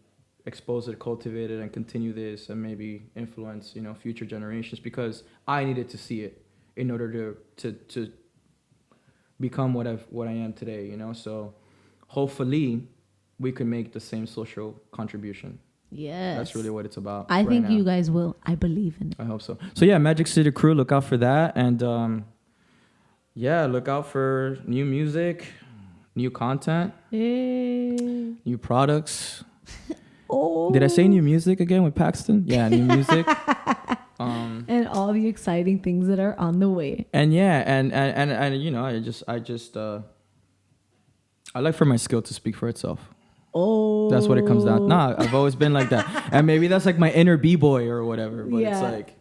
expose it, cultivate it, and continue this, and maybe influence, future generations, because I needed to see it in order to become what I am today, So hopefully we can make the same social contribution. Yes. That's really what it's about. I think you guys will. I believe in it. I hope so. So yeah, Magic City Crew, look out for that. And look out for new music, new content, new products. Did I say new music again with Paxton? Yeah, new music. And all the exciting things that are on the way. And I like for my skill to speak for itself. Oh, that's what it comes down. Nah, I've always been like that. And maybe that's like my inner b-boy or whatever. But it's like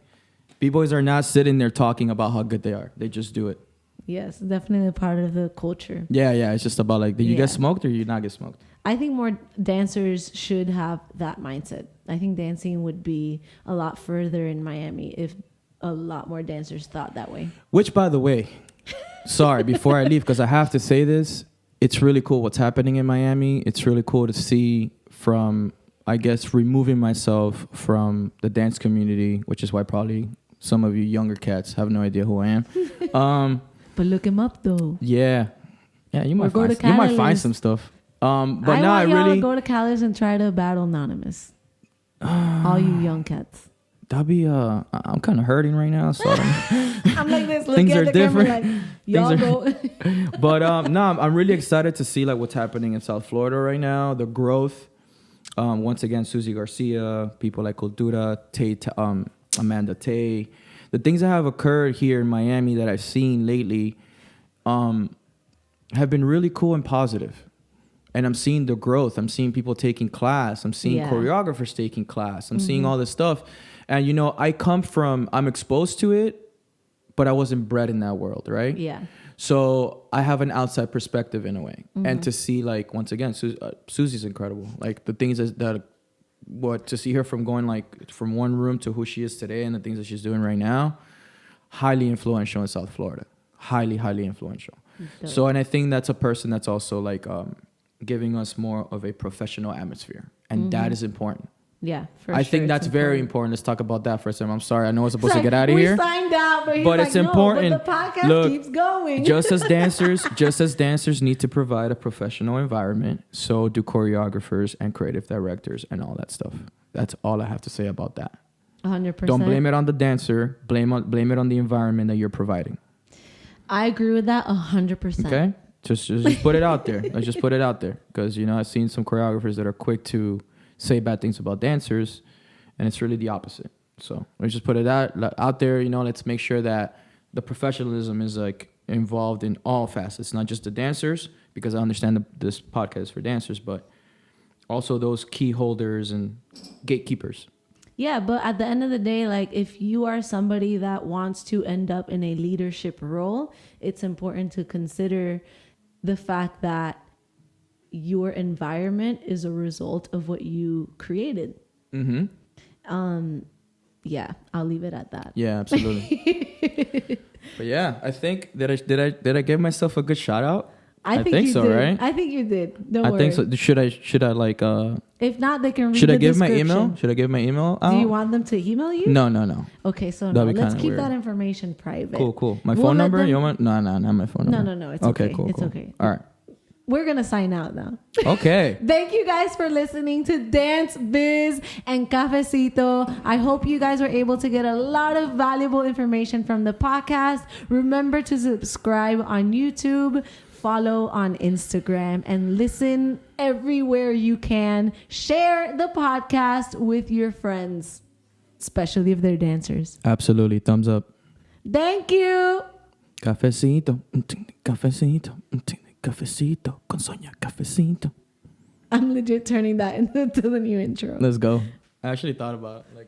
b-boys are not sitting there talking about how good they are. They just do it. Yes, definitely a part of the culture. Yeah. It's just about like, did you get smoked or you not get smoked? I think more dancers should have that mindset. I think dancing would be a lot further in Miami if a lot more dancers thought that way. Which, by the way, sorry, before I leave, because I have to say this, it's really cool what's happening in Miami. It's really cool to see from, I guess, removing myself from the dance community, which is why probably some of you younger cats have no idea who I am. But look him up, though. Yeah, you might find some stuff. But now I really go to Calais and try to battle Anonymous. All you young cats. That'll be I'm kind of hurting right now, so I'm like this. Look things at are the different. Camera like, y'all go. But I'm really excited to see like what's happening in South Florida right now. The growth. Once again, Susie Garcia, people like Cultura, Amanda Tay. The things that have occurred here in Miami that I've seen lately have been really cool and positive. And I'm seeing the growth. I'm seeing people taking class. I'm seeing choreographers taking class. I'm seeing all this stuff. And, I'm exposed to it, but I wasn't bred in that world, right? Yeah. So I have an outside perspective in a way. And to see, like, once again, Susie's incredible. Like, the things to see her from going, like, from one room to who she is today and the things that she's doing right now, highly influential in South Florida. Highly, highly influential. So, and I think that's a person that's also, like, giving us more of a professional atmosphere. And that is important. Yeah, I think that's very important. Let's talk about that for a second. I'm sorry. I know we're supposed to get out of here. We signed out, but it's important. No, but the podcast keeps going. just as dancers need to provide a professional environment, so do choreographers and creative directors and all that stuff. That's all I have to say about that. 100%. Don't blame it on the dancer. Blame it on the environment that you're providing. I agree with that 100%. Okay. Just put it out there. Let's just put it out there. Because, you know, I've seen some choreographers that are quick to say bad things about dancers, and it's really the opposite. So let's just put it out there. You know, let's make sure that the professionalism is like involved in all facets, not just the dancers, because I understand this podcast is for dancers, but also those key holders and gatekeepers. Yeah, but at the end of the day, like if you are somebody that wants to end up in a leadership role, it's important to consider the fact that your environment is a result of what you created. Yeah, I'll leave it at that. Yeah, absolutely. But yeah, I think did I give myself a good shout out? I think you so, did. right? I think you did. Don't worry. I think so. Should I like If not, they can read should the I give description. my email? Should I give my email out? Do you want them to email you? No. Okay, so That'd be let's kinda keep weird. that information private. Cool. My phone number? You want? No, not my phone number. No. It's okay. Cool. It's okay. All right. We're gonna sign out now. Okay. Thank you guys for listening to Dance, Biz, and Cafecito. I hope you guys were able to get a lot of valuable information from the podcast. Remember to subscribe on YouTube, follow on Instagram, and listen everywhere you can. Share the podcast with your friends, especially if they're dancers. Absolutely. Thumbs up. Thank you. Cafecito. Cafecito. Cafecito. Con Sonja. Cafecito. I'm legit turning that into the new intro. Let's go. I actually thought about like